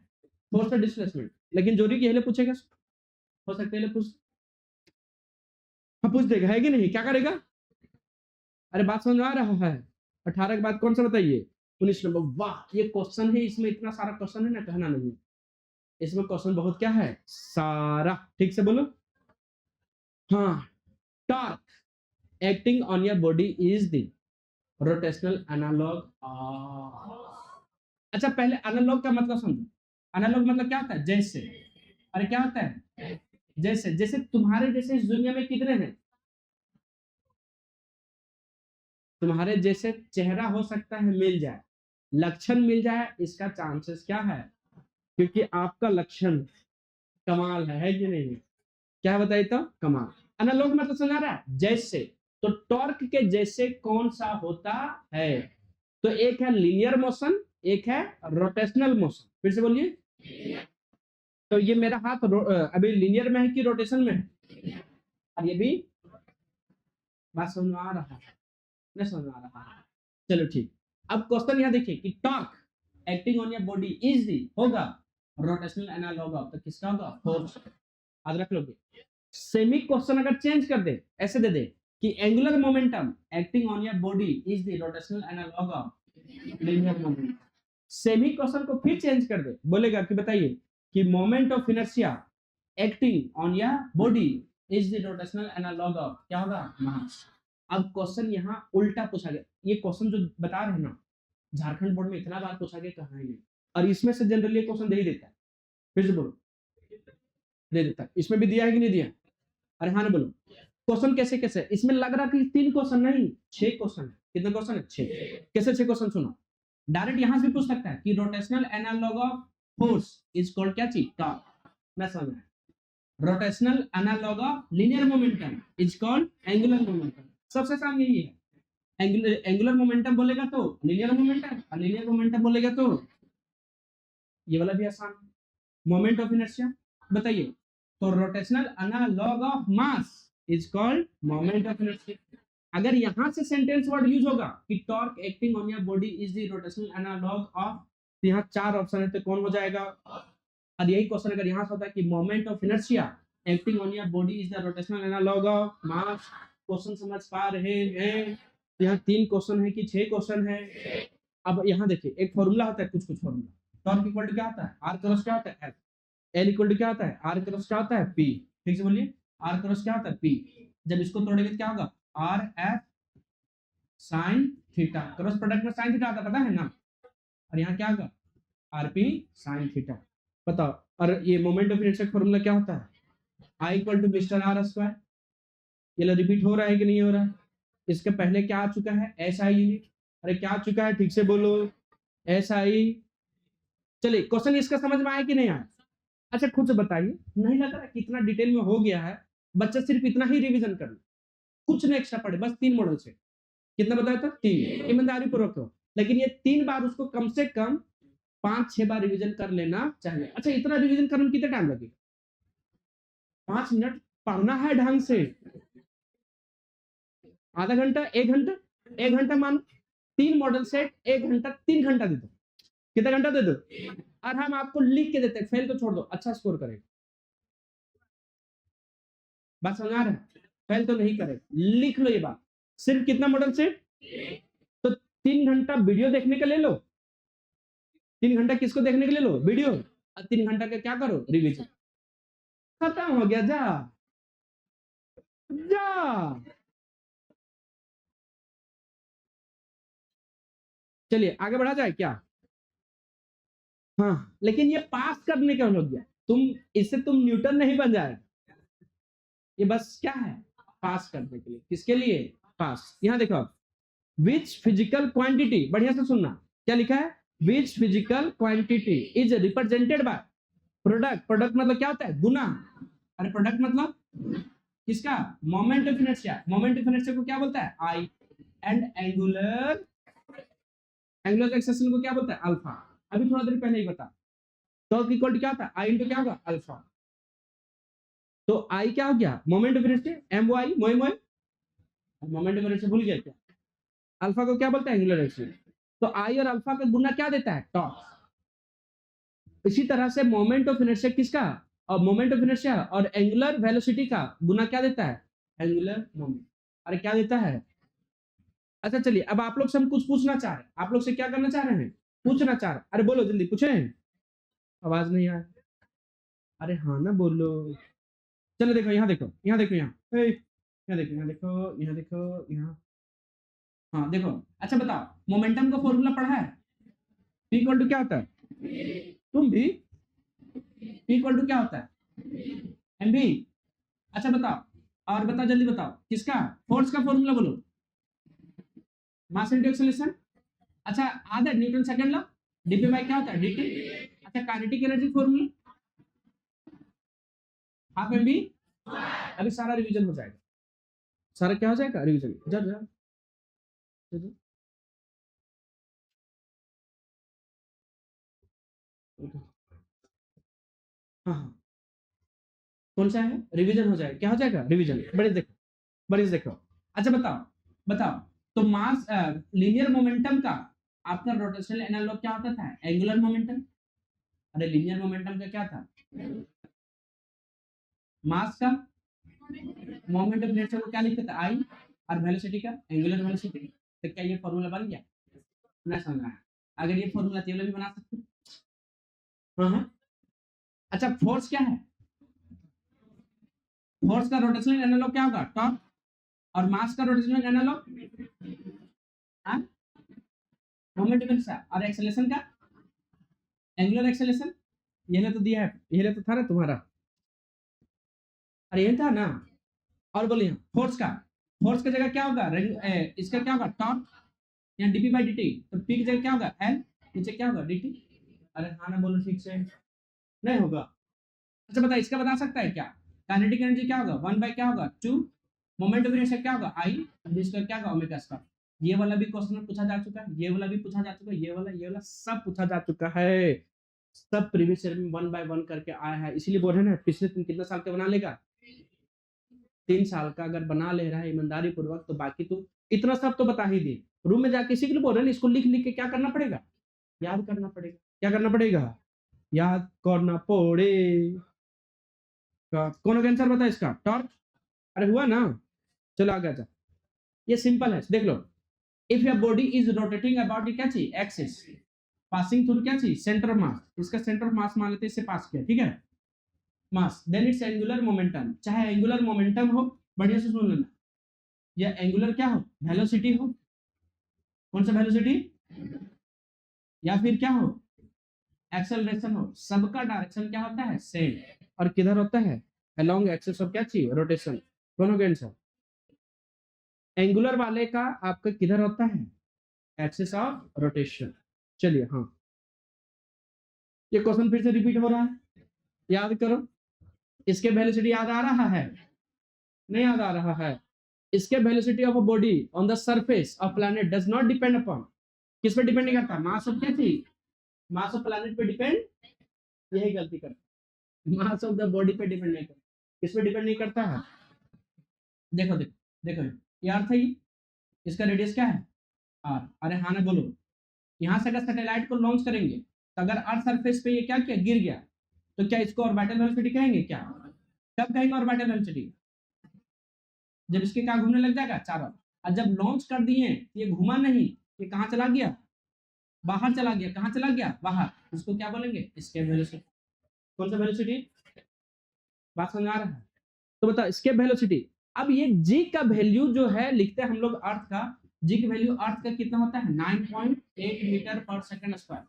फोर्स और डिस्प्लेसमेंट लेकिन जोरी के लिए पूछेगा हो सकते है पूछ हाँ पूछ देगा है कि नहीं क्या करेगा। अरे बात समझ आ रहा है। 18 के बाद कौन सा बताइए 19 नंबर। वाह ये क्वेश्चन है इसमें इतना सारा क्वेश्चन है ना कहना नहीं। इसमें क्वेश्चन बहुत क्या है सारा। ठीक से बोलो हाँ। Torque acting on your body is the rotational analog. अच्छा पहले एनालॉग का मतलब समझो। एनालॉग मतलब क्या होता है जैसे। अरे क्या होता है जैसे। जैसे तुम्हारे जैसे इस दुनिया में कितने हैं। तुम्हारे जैसे चेहरा हो सकता है मिल जाए, लक्षण मिल जाए इसका चांसेस क्या है क्योंकि आपका लक्षण कमाल है कि नहीं। क्या बताइए तो कमाल। एनालॉग मतलब समझ आ रहा है जैसे। तो टॉर्क के जैसे कौन सा होता है तो एक है लीनियर मोशन एक है रोटेशनल मोशन। फिर से बोलिए। तो ये मेरा हाथ अभी लीनियर में है कि रोटेशन में है। और ये भी बात समझ में आ रहा है नहीं समझ में आ रहा है। चलो ठीक। अब क्वेश्चन यहाँ देखिए कि torque acting on your body is the होगा रोटेशनल एनालॉग ऑफ तो किसका होगा फोर्स। याद रख लोगे। सेमी क्वेश्चन अगर चेंज कर दे ऐसे दे दे कि angular momentum acting on your body is the rotational analog of linear momentum. Same question को फिर चेंज कर दे बोलेगा कि बताइए कि moment of inertia acting on your body is the rotational analog of क्या होगा मास। अब क्वेश्चन यहाँ उल्टा पूछा गया। ये क्वेश्चन जो बता रहे हैं ना झारखंड बोर्ड में इतना बार पूछा गया कहाँ है और इसमें से जनरली क्वेश्चन दे ही देता है। फिर से बोलो दे देता है। इसमें भी दिया है कि नहीं दिया। अरे हाँ ना बोलो क्वेश्चन कैसे कैसे। इसमें लग रहा कि 3 क्वेश्चन नहीं 6 क्वेश्चन है। कितने क्वेश्चन है 6। कैसे 6 क्वेश्चन सुनो। डायरेक्ट यहां से पूछ सकता है कि rotational analog of force is called क्या चीज टॉर्क। मैं समझ rotational analog of linear momentum is called angular momentum. सबसे आसान यही है। एंगुलर मोमेंटम बोलेगा तो लीनियर मोमेंटम और लीनियर मोमेंटम बोलेगा तो ये वाला भी आसान। मोमेंट ऑफ इनर्शिया बताइए तो rotational analog of mass is called moment of inertia. अगर यहां से सेंटेंस वर्ड यूज होगा कि torque acting on your body is the rotational analog of, तो यहाँ चार ऑप्शन है, तो कौन हो जाएगा? और यही क्वेश्चन अगर यहाँ से होता है कि moment of inertia acting on your body is the rotational analog of mass, question समझ पा रहे हैं? यहाँ 3 क्वेश्चन है कि 6 क्वेश्चन है? अब यहाँ देखिए एक फॉर्मूला होता है, कुछ कुछ फॉर्मूला। टॉर्क इक्वल टू क्या होता है? आर क्रॉस क्या होता है? एफ। एल इक्वल टू क्या होता है? आर क्रॉस क्या होता है? पी। ठीक से बोलिए, आर क्रॉस क्या होता है? पी। जब इसको तोड़ेंगे तो क्या होगा? R F sine theta. Cross product में साइन थीटा आता है, पता है ना? और यहाँ क्या होगा? RP sine theta. बताओ, और ये मोमेंट ऑफ इनर्शिया फॉर्मूला क्या होता है? I equal to mister R square. ये रिपीट हो रहा है कि नहीं हो रहा है? इसके पहले क्या आ चुका है? S I unit. अरे क्या आ चुका है? ठीक से बोलो, एस आई। चलिए क्वेश्चन इसका समझ में आया कि नहीं आया? अच्छा खुद से बताइए, नहीं लग रहा कितना डिटेल में हो गया है? बच्चा सिर्फ इतना ही रिवीजन कर ले, कुछ नहीं एक्स्ट्रा पढ़े, बस 3 मॉडल से। कितना बताया था? 3। ईमानदारी पूर्वक हो, लेकिन ये 3 बार उसको कम से कम 5-6 बार रिवीजन कर लेना चाहिए। अच्छा इतना रिवीजन करने में कितना टाइम लगेगा? 5 मिनट पढ़ना है ढंग से। आधा घंटा, 1 घंटा, 1 घंटा मानो 3 मॉडल सेट, 1 घंटा, 3 घंटा दे दो। कितना घंटा दे दो? और हम आपको लिख के देते हैं, फेल तो छोड़ दो, अच्छा स्कोर करेगा। बात समझ आ रहा है? फेल तो नहीं करे, लिख लो ये बात। सिर्फ कितना मॉडल सेट? तो 3 घंटा वीडियो देखने का ले लो, 3 घंटा किसको देखने के लिए लो? वीडियो। और 3 घंटा का क्या करो? रिवीजन। खत्म हो गया, जा जा। चलिए आगे बढ़ा जाए क्या? हाँ, लेकिन ये पास करने का हो गया, तुम इससे तुम न्यूटन नहीं बन जाए। ये बस क्या है? पास करने के लिए। किसके लिए? पास। यहाँ देखो, विच फिजिकल क्वांटिटी, बढ़िया से सुनना, क्या लिखा है? Which physical quantity is represented by product. Product मतलब क्या होता है? गुना। अरे प्रोडक्ट मतलब किसका? Moment of inertia. Moment of inertia को क्या बोलता है? आई। एंड एंगुलर एंगुलर एक्सेलरेशन को क्या बोलता है? अल्फा। अभी थोड़ा देर पहले ही बता। तो इक्वल टू क्या होता है? आई इंटू क्या होगा? अल्फा। तो आई क्या हो गया? Moment of inertia, M O I, मोए मोए। मोमेंट ऑफ इनर्शिया भूल गया क्या? अल्फा को क्या बोलते हैं? Angular acceleration. तो आई और अल्फा का गुना क्या देता है? टॉर्क। इसी तरह से मोमेंट ऑफ इनर्शिया किसका? और मोमेंट ऑफ इनर्शिया और एंगुलर वेलोसिटी का गुना क्या देता है? Angular moment. अरे क्या देता है? अच्छा चलिए, अब आप लोग से हम कुछ पूछना चाह रहे हैं, आप लोग से क्या करना चाह रहे हैं? पूछना चाह रहे हैं। अरे बोलो जल्दी, पूछे? आवाज नहीं आया। अरे हाँ ना, बोलो। चलो देखो, यहाँ देखो, यहाँ देखो, यहाँ यहाँ देखो, यहाँ देखो, यहाँ देखो, यहाँ। हाँ देखो, अच्छा बताओ, मोमेंटम का फॉर्मूला पढ़ा है? P इक्वल टू क्या होता है? तुम भी P इक्वल टू क्या होता है? mv। अच्छा बताओ, और बताओ, जल्दी बताओ, किसका? फोर्स का फॉर्मूला बोलो। Mass into acceleration. अच्छा आधा Newton second law, DP by क्या होता है? dt। अच्छा kinetic energy formula half M B. अभी सारा रिवीजन हो जाएगा, सारा क्या हो जाएगा? रिवीजन। जा जा जा, जा। हाँ हाँ, कौन सा है? रिवीजन हो जाएगा, क्या हो जाएगा? रिवीजन। बड़े देखो, बड़े से देखो। अच्छा बताओ, बताओ, तो मास लीनियर मोमेंटम का आपका रोटेशनल एनालॉग क्या होता था? Angular momentum. अरे लीनियर मोमेंटम का क्या था? मास का मोमेंट ऑफ इनर्शिया को क्या लिखते थे? आई। और वेलोसिटी का एंगुलर वेलोसिटी। तो क्या ये फॉर्मूला बन गया? ना समझ रहा है? अगर ये फॉर्मूला टेबल भी बना सकते हैं। हाँ हाँ। अच्छा फोर्स क्या है? फोर्स का रोटेशनल एनालॉग क्या होगा? टॉर्क। और मास का rotational analog moment of inertia. और एक्सेलरेशन का एंगुलर एक्सेलरेशन। ये तो दिया है, ये तो था ना तुम्हारा। अरे ये था ना। और बोलिए फोर्स का, फोर्स की जगह क्या होगा? इसका क्या होगा? टॉर्क। यहाँ डीपी बाई dt। तो पी की जगह क्या होगा? एल। नीचे क्या होगा? dt। अरे हाँ ना, बोलो ठीक से। नहीं होगा? अच्छा बता, इसका बता सकता है क्या? काइनेटिक एनर्जी क्या होगा? 1 बाय क्या होगा? 2। मोमेंट ऑफ इनर्शिया क्या होगा? आई। इसका क्या होगा? Omega square. ये वाला भी क्वेश्चन में पूछा जा चुका है, ये वाला भी पूछा जा चुका है, ये वाला सब पूछा जा चुका है। सब प्रीवियस ईयर में 1 बाय 1 करके आया है, इसीलिए बोल रहे हैं ना, पिछले तुम कितना साल का बना लेगा? 3 साल का अगर बना ले रहा है ईमानदारी पूर्वक, तो बाकी तो इतना सब तो बता ही दिए। रूम में जाके इसी के लिए बोल रहे हैं, इसको लिख-लिख के क्या करना पड़ेगा? याद करना पड़ेगा। क्या करना पड़ेगा? याद करना पड़ेगा। कौन होगा आंसर बता इसका? टॉर्क। अरे हुआ ना? चलो आगे आजा। ये सिंपल है, देख लो। If your body is rotating about the क्या चाहिए? एक्सिस, पासिंग थ्रू क्या चाहिए? Centre of mass. इसका सेंटर ऑफ मास मान लेते हैं, इससे पास किया, ठीक है? मास, देन इट्स एंगुलर मोमेंटम। चाहे एंगुलर मोमेंटम हो, बढ़िया से सुन लेना, या एंगुलर क्या हो? वेलोसिटी हो। कौन सा वेलोसिटी? या फिर क्या हो? एक्सेलरेशन हो। सबका डायरेक्शन क्या होता है? सेम। और किधर होता है? अलोंग एक्सिस ऑफ क्या चाहिए? रोटेशन। कौन हो गया आंसर? एंगुलर वाले का आपका किधर होता है? Axis of rotation. चलिए, हाँ, ये क्वेश्चन फिर से रिपीट हो रहा है, याद करो। इसके वेलोसिटी याद आ रहा है? नहीं याद आ रहा है? इसके velocity of a body on the surface of planet does not depend upon, किस पे डिपेंड नहीं करता? मास ऑफ क्या थी? मास ऑफ प्लैनेट पे डिपेंड, यही गलती करता। मास ऑफ द बॉडी पे डिपेंड नहीं करता। किस पे डिपेंड नहीं करता है? देखो देखो देखो, ये अर्थ है, इसका रेडियस क्या है? आर। अरे हाँ ना बोलो। यहाँ से अगर सैटेलाइट को लॉन्च करेंगे, तो अगर अर्थ सरफेस पे ये क्या किया? गिर गया, तो क्या इसको ऑर्बिटल वेलोसिटी कहेंगे क्या? कब कहेंगे ऑर्बिटल वेलोसिटी? जब इसके क्या घूमने लग जाएगा चारों। और जब लॉन्च कर दिए, ये घूमा नहीं, ये कहाँ चला गया? बाहर चला गया। कहाँ चला गया? बाहर। इसको क्या बोलेंगे? इसके वेलोसिटी। कौन सा वेलोसिटी? बात समझ आ रहा है? तो बताओ इसके वेलोसिटी। अब ये जी का वैल्यू जो है लिखते हैं हम लोग अर्थ का, जी की वैल्यू अर्थ का कितना होता है? 9.8 मीटर पर सेकंड स्क्वायर।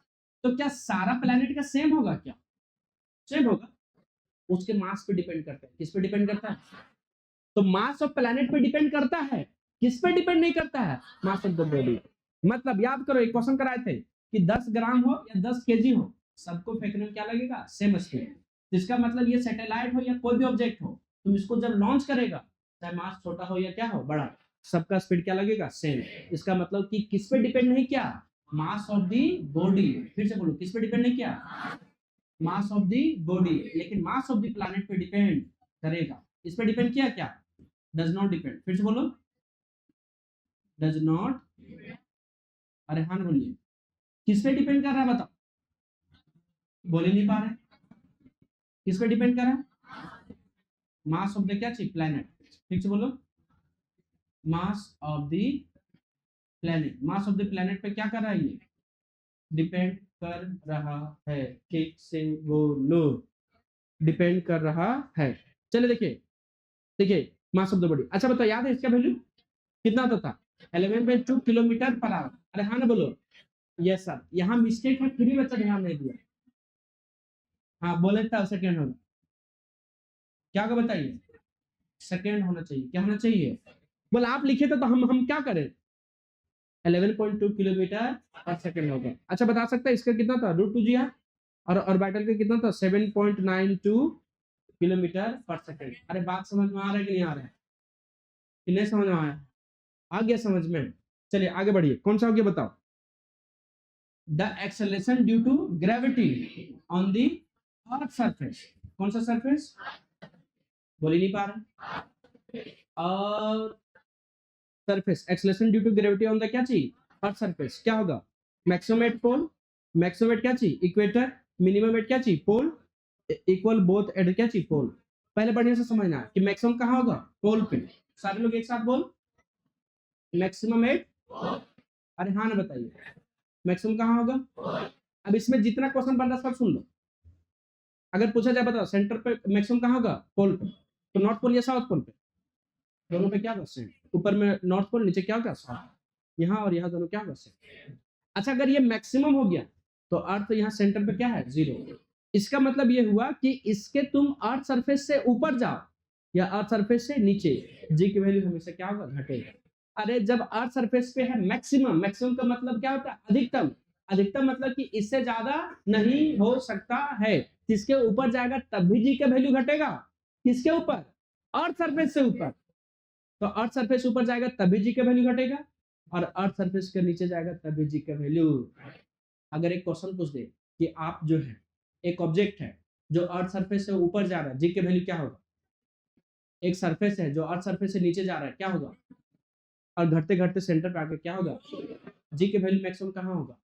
तो क्या सारा प्लेनेट का सेम होगा क्या? सेम होगा। उसके मास पे डिपेंड करता है। किस पे डिपेंड करता है? तो मास ऑफ प्लेनेट पे डिपेंड करता है, किस पे डिपेंड नहीं करता है? Mass of the body. मतलब याद करो, एक क्वेश्चन कराए थे कि 10 ग्राम हो या 10 केजी हो, सबको फेंकने में क्या लगेगा? Same speed. इसका मतलब ये सैटेलाइट हो या कोई भी ऑब्जेक्ट हो, तुम इसको जब लॉन्च करेगा, चाहे मास छोटा हो या क्या हो बड़ा, सबका स्पीड क्या लगेगा? सेम। इसका मतलब कि किस पे डिपेंड नहीं किया? Mass of the body. फिर से बोलो, किस पे डिपेंड नहीं किया? Mass of the body. लेकिन मास ऑफ द प्लैनेट पे डिपेंड करेगा। इस पे डिपेंड किया क्या? Does not depend. फिर से बोलो, डज नॉट। अरे हाँ बोलिए, किस पे डिपेंड कर रहा है बताओ? बोल ही नहीं पा रहे। किस पे डिपेंड कर रहा है? मास ऑफ द क्या चाहिए? प्लैनेट। ठीक से बोलो, mass of the planet. Mass of the planet पे क्या कर रहा है? ये डिपेंड कर रहा है। ठीक से बोलो, डिपेंड कर रहा है। चलिए देखिए, देखिए मास ऑफ द बॉडी। अच्छा बताओ, याद है इसका वैल्यू कितना होता था? 11.2 किलोमीटर पर आवर। अरे हाँ ना बोलो। यस सर, यहाँ मिस्टेक है, फिर भी बच्चा ध्यान नहीं दिया। हाँ बोले था सेकेंड होना, क्या होगा बताइए? सेकेंड होना चाहिए। क्या होना चाहिए? बोल आप लिखे थे तो हम क्या करें? 11.2 किलोमीटर पर सेकेंड होगा। अच्छा बता सकता है इसका कितना था? √2 जी। और ऑर्बिटल का कितना था? 7.92 किलोमीटर पर सेकेंड। अरे बात समझ में आ रहा है कि नहीं आ रहा है? कि नहीं समझ में आया? आ गया समझ में? चलिए आगे बढ़िए, कौन सा हो गया बताओ? The acceleration due to gravity on the earth surface. कौन सा सरफेस? बोल ही नहीं पा रहा। और surface, acceleration due to gravity on the क्या चाहिए? Earth surface. क्या होगा? Maximum at pole, maximum at क्या चाहिए? इक्वेटर, मिनिमम एट क्या चाहिए? पोल, इक्वल बोथ एट क्या चाहिए? पोल। पहले बढ़िया से समझना कि मैक्सिमम कहाँ होगा? पोल पे। सारे लोग एक साथ बोल, मैक्सिमम एट। अरे हाँ ना बताइए, मैक्सिमम कहाँ होगा? अब इसमें जितना क्वेश्चन बन रहा है सब सुन लो। अगर पूछा जाए बताओ सेंटर पे मैक्सिमम कहाँ होगा? पोल पे। तो नॉर्थ पोल या साउथ पोल पे? दोनों पे क्या होगा? सेम। ऊपर में नॉर्थ पोल, नीचे क्या होगा? साउथ। यहाँ और यहाँ दोनों क्या होगा? सेम। अच्छा अगर ये मैक्सिमम हो गया, तो अर्थ यहाँ सेंटर पे क्या है? 0। इसका मतलब ये हुआ कि इसके तुम अर्थ सरफेस से ऊपर जाओ या अर्थ सरफेस से नीचे, जी की वैल्यू हमेशा क्या होगा? घटेगा। अरे जब अर्थ सरफेस पे है मैक्सिमम, मैक्सिमम का मतलब क्या होता है? अधिकतम। अधिकतम मतलब कि इससे ज्यादा नहीं हो सकता है। किसके ऊपर जाएगा तब भी जी का वैल्यू घटेगा? किसके ऊपर? अर्थ सरफेस से ऊपर। तो अर्थ सरफेस ऊपर जाएगा तभी जी का वैल्यू घटेगा, और अर्थ सरफेस के नीचे जाएगा तभी जी का वैल्यू। अगर एक क्वेश्चन पूछ दे कि आप जो है एक ऑब्जेक्ट है जो अर्थ सरफेस से ऊपर जा रहा है, जी के वैल्यू क्या होगा? एक सरफेस है जो अर्थ सरफेस से नीचे जा रहा है, क्या होगा? और घटते घटते सेंटर पे आके क्या होगा? जी के वैल्यू मैक्सिमम कहाँ होगा?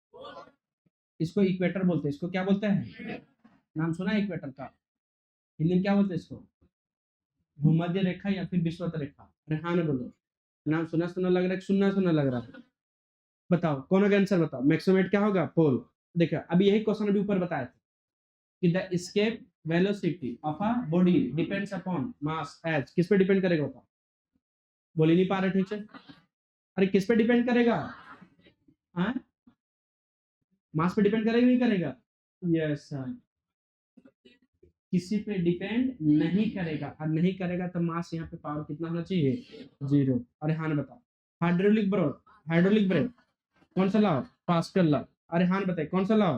इसको इक्वेटर बोलते हैं। इसको क्या बोलते हैं? नाम सुना है इक्वेटर का? हिंदी में क्या बोलते हैं इसको? भूमध्य रेखा या फिर विषुवत रेखा? अरे हाँ ना बोलो। नाम सुना सुना लग रहा है, सुनना सुना लग रहा है? बताओ कौन होगा आंसर, बताओ। मैक्सिमम क्या होगा? पोल। देखो अभी यही क्वेश्चन अभी ऊपर बताया था कि the escape velocity of a body depends upon mass as, किस पे डिपेंड करेगा? बताओ। बोल ही नहीं पा रहे ठीक से। अरे किस पे डिपेंड करेगा? हाँ, मास पे डिपेंड करेगा नहीं करेगा? यस सर, किसी पे डिपेंड नहीं करेगा, और नहीं करेगा तो मास यहाँ पे पावर कितना होना चाहिए? 0। अरे हाँ बताओ। हाइड्रोलिक ब्रेक कौन सा लॉ? Pascal law. अरे हाँ बताए कौन सा लॉ?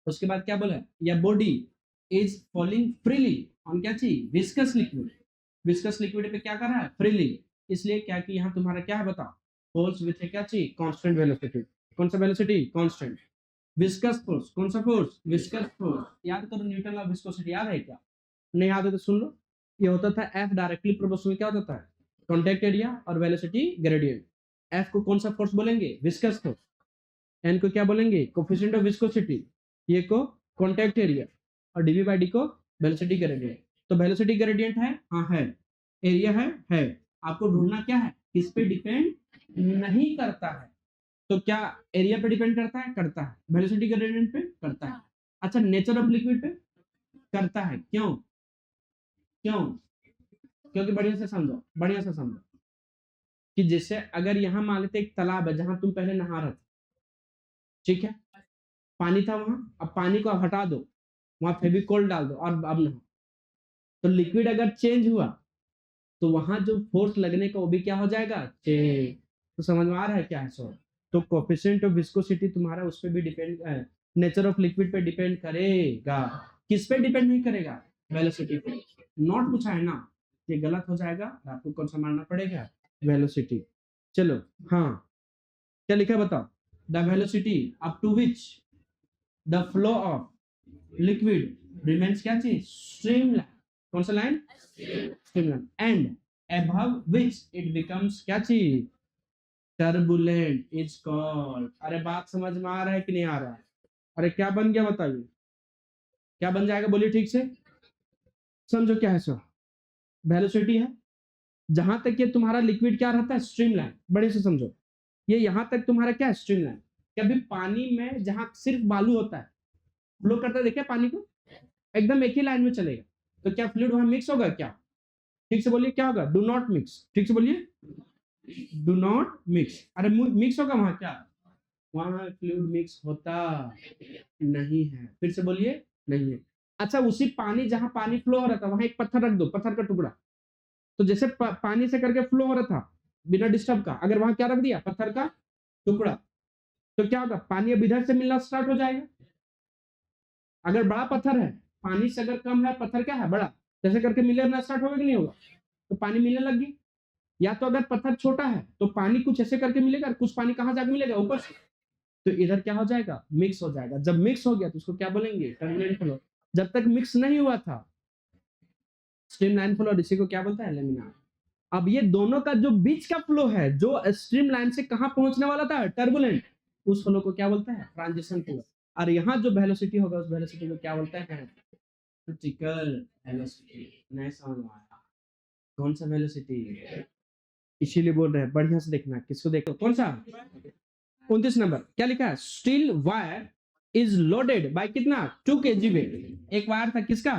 उसके बाद क्या बोला? या body is falling freely on क्या चीज? Viscous liquid. विस्कस लिक्विड पे क्या कर रहा है? फ्रीली। इसलिए क्या कि यहाँ तुम्हारा क्या है बताओ? फोर्स विथ क्या चीज? Constant velocity. कौन सा वेलोसिटी? कांस्टेंट। विस्कस फोर्स कौन सा फोर्स? Viscous force. याद करो न्यूटन लॉ ऑफ विस्कोसिटी, याद है क्या? नहीं याद है तो सुन लो। ये होता था एफ डायरेक्टली प्रोपोर्शनल क्या होता है? कॉन्टैक्ट एरिया और वेलोसिटी ग्रेडियंट। एफ को कौन सा फोर्स बोलेंगे? Viscous force. एन को क्या बोलेंगे? Coefficient of viscosity. ये को कॉन्टैक्ट एरिया, और डीवी बाई डी को वेलोसिटी ग्रेडियंट। तो वेलोसिटी ग्रेडियंट है, हाँ है। एरिया है। आपको ढूंढना क्या है? किस पे डिपेंड नहीं करता है? तो क्या एरिया पे डिपेंड करता है? करता है। वेलोसिटी ग्रेडियंट पे करता है। अच्छा नेचर ऑफ लिक्विड पे करता है। क्यों? क्यों? क्योंकि बढ़िया से समझो कि जैसे अगर यहाँ मान लेते एक तालाब है जहां तुम पहले नहा रहे थे, ठीक है? पानी था वहां, अब पानी को अब हटा दो, वहां फेविकोल डाल दो और अब नहा। तो लिक्विड अगर चेंज हुआ तो वहां जो फोर्स लगने का वो भी क्या हो जाएगा? चेंज। तो समझ में आ रहा है क्या है सर? तो कोफिशिएंट ऑफ विस्कोसिटी तुम्हारा उस पर भी डिपेंड, नेचर ऑफ लिक्विड पे डिपेंड करेगा। किस पे डिपेंड नहीं करेगा? वेलोसिटी पे। नॉट पूछा है ना, ये गलत हो जाएगा, आपको कौन सा मानना पड़ेगा? वेलोसिटी। चलो हाँ, क्या लिखा है बताओ? The velocity up to which the flow of liquid remains क्या चीज? स्ट्रीमलाइन। कौन सा line? Streamline. And above which it becomes क्या चीज? Turbulent is called. अरे बात समझ में आ रहा है कि नहीं आ रहा है? अरे क्या बन गया बताइए? क्या बन जाएगा बोलिए ठीक से? समझो क्या है सर? वेलोसिटी है, जहां तक ये तुम्हारा लिक्विड क्या रहता है? स्ट्रीमलाइन। बड़े से समझो, ये यहां तक तुम्हारा क्या है? स्ट्रीमलाइन। कभी पानी में जहां सिर्फ बालू होता है, फ्लो करता है, देखिए पानी को एकदम एक ही लाइन में चलेगा, तो क्या फ्लूइड वहां मिक्स होगा क्या? ठीक से बोलिए क्या होगा? Do not mix. ठीक से बोलिए डू नॉट मिक्स। अरे मिक्स होगा वहां क्या? वहां फ्लूइड मिक्स होता नहीं है। फिर से बोलिए नहीं है। अच्छा उसी पानी जहां पानी फ्लो हो रहा था वहां एक पत्थर रख दो, पत्थर का टुकड़ा। तो जैसे पानी से करके फ्लो हो रहा था बिना डिस्टर्ब का, अगर वहां क्या रख दिया? पत्थर का टुकड़ा, तो क्या होगा? पानी अब इधर से मिलना स्टार्ट हो जाएगा। अगर बड़ा पत्थर है, पानी से अगर कम है, पत्थर क्या है? बड़ा, जैसे करके मिलना स्टार्ट होगा कि नहीं होगा? तो पानी मिलने लग गई। या तो अगर पत्थर छोटा है तो पानी कुछ ऐसे करके मिलेगा, कुछ पानी कहां जाके मिलेगा? ऊपर से। तो इधर क्या हो जाएगा? मिक्स हो जाएगा। जब मिक्स हो गया तो उसको क्या बोलेंगे? Turbulent flow. जब तक मिक्स नहीं हुआ था स्ट्रीमलाइन फ्लो, और इसी को क्या बोलता है? लेमिनार। अब ये दोनों का जो बीच का फ्लो है, जो स्ट्रीमलाइन से कहां पहुंचने वाला था? टर्बुलेंट, उस फ्लो को क्या बोलता है? Transition flow. और यहाँ जो वेलोसिटी होगा उस वेलोसिटी को क्या बोलते हैं? Critical velocity. नहीं समझ में आया? कौन सा वेलोसिटी? इसीलिए बोल रहे हैं बढ़िया से देखना। किसको देखो? कौन सा? 29 नंबर क्या लिखा है? Steel wire is loaded by कितना? 2 kg वेट। एक वायर था किसका?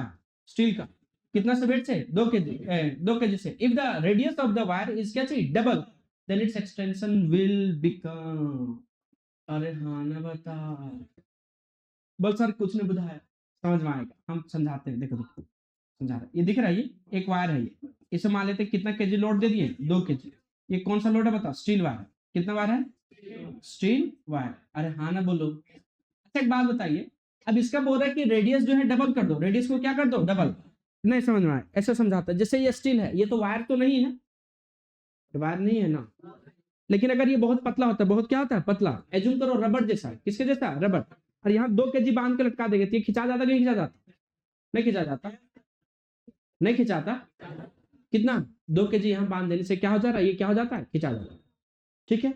स्टील का। कितना से वेट से? 2 kg, 2 kg से। If the radius of the wire is क्या चाहिए? Double, then its extension will become. अरे हाँ ना बता। बस सर कुछ नहीं बुझाया, समझ में आएगा, हम समझाते हैं। देखो देखो समझा रहा है। ये दिख रहा है, ये एक वायर है, ये इसे मान लेते कितना केजी लोड दे दिए? 2 kg। ये कौन सा लोड है बताओ? Steel wire. कितना वायर है? Steel wire. अरे हाँ ना बोलो। अच्छा एक बात बताइए, अब इसका बोल रहा है कि रेडियस जो है डबल कर दो, रेडियस को क्या कर दो? डबल। नहीं समझ में आया? ऐसा समझाता है जैसे ये स्टील है, ये तो वायर तो नहीं है, वायर नहीं है ना। लेकिन अगर ये बहुत पतला होता है, बहुत क्या होता है? पतला। एज्यूम करो रबड़ जैसा, किसके जैसा? रबड़। और यहाँ 2 kg बांध के लटका देंगे तो ये खिंचा जाता कि नहीं खिंचा जाता? नहीं खिंचा जाता। नहीं खिंचाता। कितना 2 kg यहाँ बांध देने से क्या हो जा रहा है, ये क्या हो जाता है, खिंचा जाता है। ठीक है,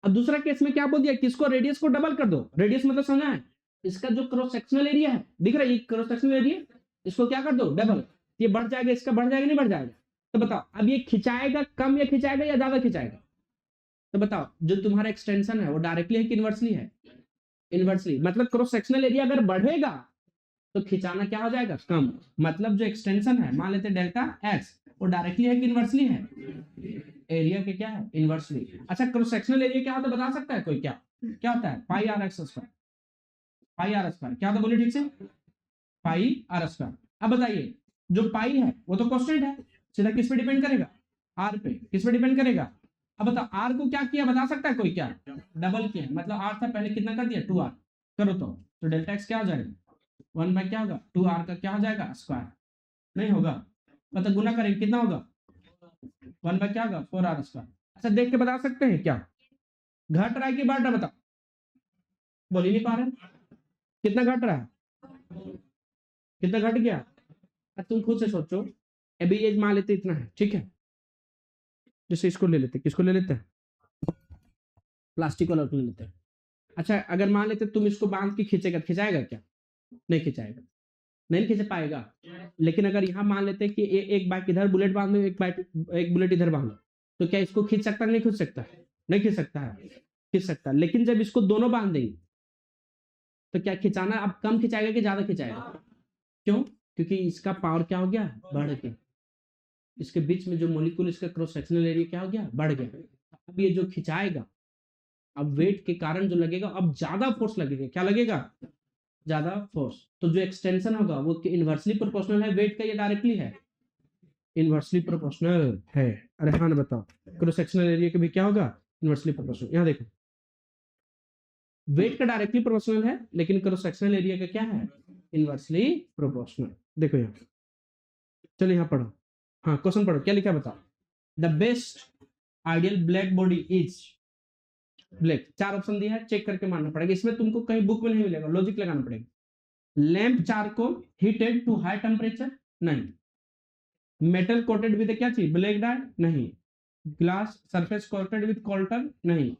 अब दूसरा केस में क्या बोल दिया कि इसको रेडियस को डबल कर दो। रेडियस मतलब समझा है, इसका जो क्रॉस सेक्शनल एरिया है दिख रहा है, ये क्रॉस सेक्शनल एरिया, इसको क्या कर दो डबल, ये बढ़ जाएगा, इसका बढ़ जाएगा नहीं बढ़ जाएगा। तो बताओ अब ये खिंचाएगा कम या खिंचाएगा या ज्यादा खिंचाएगा। तो बताओ जो तुम्हारा एक्सटेंशन है वो डायरेक्टली है कि इनवर्सली है, इनवर्सली। मतलब क्रॉस सेक्शनल एरिया अगर बढ़ेगा तो खिंचाना क्या हो जाएगा, कम। मतलब जो एक्सटेंशन है मान लेते डेल्टा एक्स, वो डायरेक्टली है कि इनवर्सली है, एरिया के क्या है, इनवर्सली। अच्छा क्रॉस सेक्शनल एरिया क्या होता है बता सकता है कोई, क्या क्या होता है, pi R X square, pi R square क्या होता है बोलिए ठीक से, पाई आर स्क्वायर। अब बताइए जो पाई है वो तो कांस्टेंट है, सीधा किस पे डिपेंड करेगा, आर पे। किस पे डिपेंड करेगा, अब बताओ आर को क्या किया बता सकता है कोई, क्या डबल किया, मतलब आर था पहले कितना कर दिया 2r, करो तो डेल्टा एक्स क्या हो जाएगा 1 बाय क्या होगा 2r का क्या हो जाएगा स्क्वायर, नहीं होगा, मतलब गुना करेंगे कितना होगा 1 बाय क्या होगा 4r स्क्वायर। अच्छा देख के बता सकते हैं क्या घट रहा है कि बढ़ रहा है, बताओ, बोल ही नहीं पा रहे, कितना घट रहा है, कितना घट गया। अब तुम खुद से सोचो, अभी ये मान लेते इतना है, ठीक है, जैसे इसको ले लेते, किसको ले लेते हैं, प्लास्टिक वाला ले लेते हैं। अच्छा अगर मान लेते तुम इसको बांध के खींचेगा, खिंचाएगा क्या, नहीं खिंचाएगा, नहीं खींच पाएगा। लेकिन अगर यहाँ मान लेते कि एक बाइक इधर बुलेट बांध दो, एक बुलेट इधर बांध दो, तो क्या इसको खींच सकता है, नहीं खींच सकता, नहीं खींच सकता है, खींच सकता है। लेकिन जब इसको दोनों बांध देंगे तो क्या खिंचाना अब कम खिंचाएगा कि ज्यादा खिंचाएगा, क्यों, क्योंकि इसका पावर क्या हो गया बढ़ गया, इसके बीच में जो मॉलिक्यूल इसका क्रॉस सेक्शनल एरिया क्या हो गया बढ़ गया। अब ये जो खिंचाएगा, अब वेट के कारण जो लगेगा अब ज्यादा फोर्स लगेगा, क्या लगेगा ज्यादा फोर्स। तो जो एक्सटेंशन होगा वो इनवर्सली प्रोपोर्शनल है वेट का या डायरेक्टली है, इनवर्सली प्रोपोर्शनल है। अरे हाँ बताओ क्रॉस सेक्शनल एरिया के भी क्या होगा इनवर्सली प्रोपोर्शनल। यहाँ देखो वेट का डायरेक्टली प्रोपोर्शनल है लेकिन क्रॉस सेक्शनल एरिया का क्या है इनवर्सली प्रोपोर्शनल। देखो यहाँ, चलो यहाँ पढ़ो, हाँ क्वेश्चन पढ़ो क्या लिखा बताओ। The best ideal black body is black, 4 option दिया है, चेक करके मानना पड़ेगा, इसमें तुमको कहीं बुक में नहीं मिलेगा, लॉजिक लगाना पड़ेगा। Lamp charcoal heated to high temperature, नहीं। मेटल कोटेड विद क्या चीज ब्लैक डाई, नहीं। Glass surface coated with coal tar, नहीं।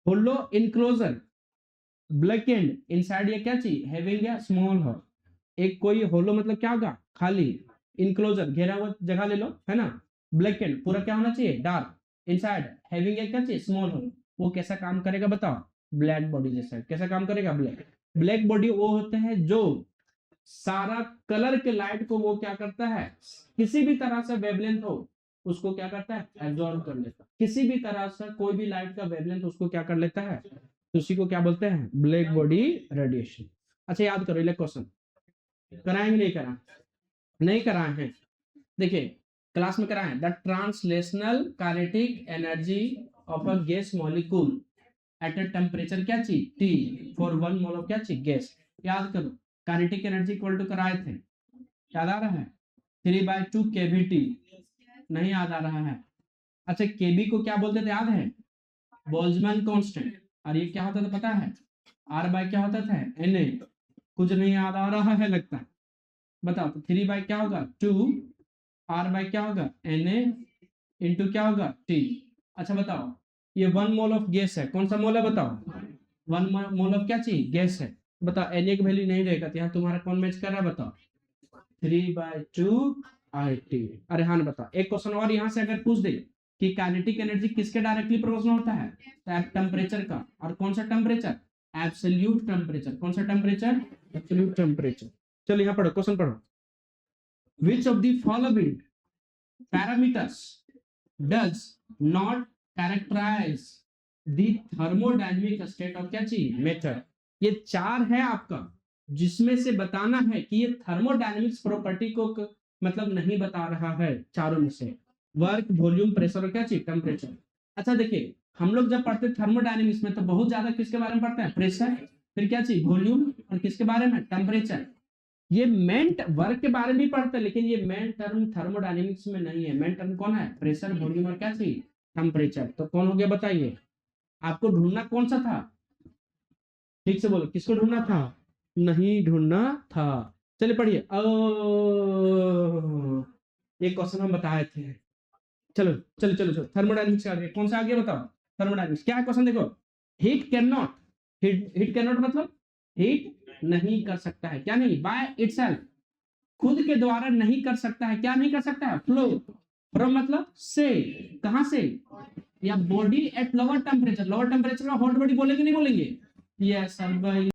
Hollow enclosure black and inside ये क्या चीज हैविंग या स्मॉल हो, एक कोई होलो मतलब क्या होगा खाली, इनक्लोजर घेरा हुआ जगह ले लो है ना, ब्लैक एंड पूरा क्या होना चाहिए डार्क, इनसाइड हैविंग एक क्या चाहिए स्मॉल हो। वो कैसा काम करेगा बताओ, ब्लैक बॉडी जैसा। कैसा काम करेगा ब्लैक, ब्लैक बॉडी वो होते हैं जो सारा कलर के लाइट को वो क्या करता है, किसी भी तरह से वेवलेंथ हो उसको क्या करता है एब्जॉर्ब कर लेता है, किसी भी तरह से कोई भी लाइट का वेवलेंथ उसको क्या कर लेता है, उसी को क्या बोलते हैं ब्लैक बॉडी रेडिएशन। अच्छा याद करो ये क्वेश्चन कराएंगे नहीं करा, नहीं कराए हैं, देखिए क्लास में कराए the translational kinetic energy of a gas molecule at a temperature क्या चीज T फॉर 1 मोल ऑफ क्या चीज गैस। याद करो काइनेटिक एनर्जी इक्वल टू कराए थे, याद आ रहा है 3/2 kVT, नहीं याद आ रहा है। अच्छा केबी को क्या बोलते थे याद है, बोल्ट्जमैन कांस्टेंट, और ये क्या होता था पता है R बाय क्या होता था Na, कुछ नहीं याद आ रहा है लगता है, बताओ तो 3 बाय क्या होगा 2, R बाय क्या होगा Na इंटू क्या होगा T। अच्छा बताओ ये 1 मोल ऑफ गैस है, कौन सा मोल है बताओ 1 मोल ऑफ क्या चाहिए गैस है, बताओ Na की वैल्यू नहीं रहेगा तो यहाँ तुम्हारा कौन मैच कर रहा है बताओ 3/2 RT। अरे हाँ बताओ एक क्वेश्चन और यहाँ से अगर पूछ दे कि काइनेटिक एनर्जी किसके डायरेक्टली प्रोपोर्शनल होता है, टेम्परेचर का, और कौन सा टेम्परेचर एब्सोल्यूट टेम्परेचर, कौन सा टेम्परेचर एब्सोल्यूट टेम्परेचर। चलो यहाँ पढ़ो क्वेश्चन पढ़ो, which of the following parameters does not characterize the thermodynamic state of क्या चीज मैटर। ये 4 है आपका जिसमें से बताना है कि ये थर्मोडायनेमिक्स प्रॉपर्टी को मतलब नहीं बता रहा है, चारों में से वर्क वॉल्यूम प्रेशर और क्या चीज टेम्परेचर। अच्छा देखिए हम लोग जब पढ़ते थर्मोडायनेमिक्स में तो बहुत ज्यादा किसके बारे में पढ़ते हैं प्रेशर, फिर क्या चीज वॉल्यूम, और किसके बारे में टेम्परेचर। ये मेन वर्क के बारे में भी पढ़ते हैं लेकिन ये मेन टर्म थर्मोडायनेमिक्स में नहीं है, मेन टर्म कौन है प्रेशर वॉल्यूम और क्या चीज टेम्परेचर। तो कौन हो गया बताइए, आपको ढूंढना कौन सा था, ठीक से बोलो किसको ढूंढना था, नहीं ढूंढना था। चलिए पढ़िए एक क्वेश्चन हम बताए थे। चलो चलो चलो चलो, थर्मोडायनेमिक्स आ गया, कौन सा आ गया बताओ? थर्मोडायनेमिक्स क्या है क्वेश्चन देखो। Heat can not, heat can not मतलब हीट नहीं कर सकता है, क्या नहीं, बाय इटसेल्फ, खुद के द्वारा नहीं कर सकता है, क्या नहीं कर सकता है, फ्लो फ्रॉम मतलब से, कहां से, या body at lower temperature, lower temperature का हॉट बॉडी बोलेंगे नहीं बोलेंगे, यस सर भाई।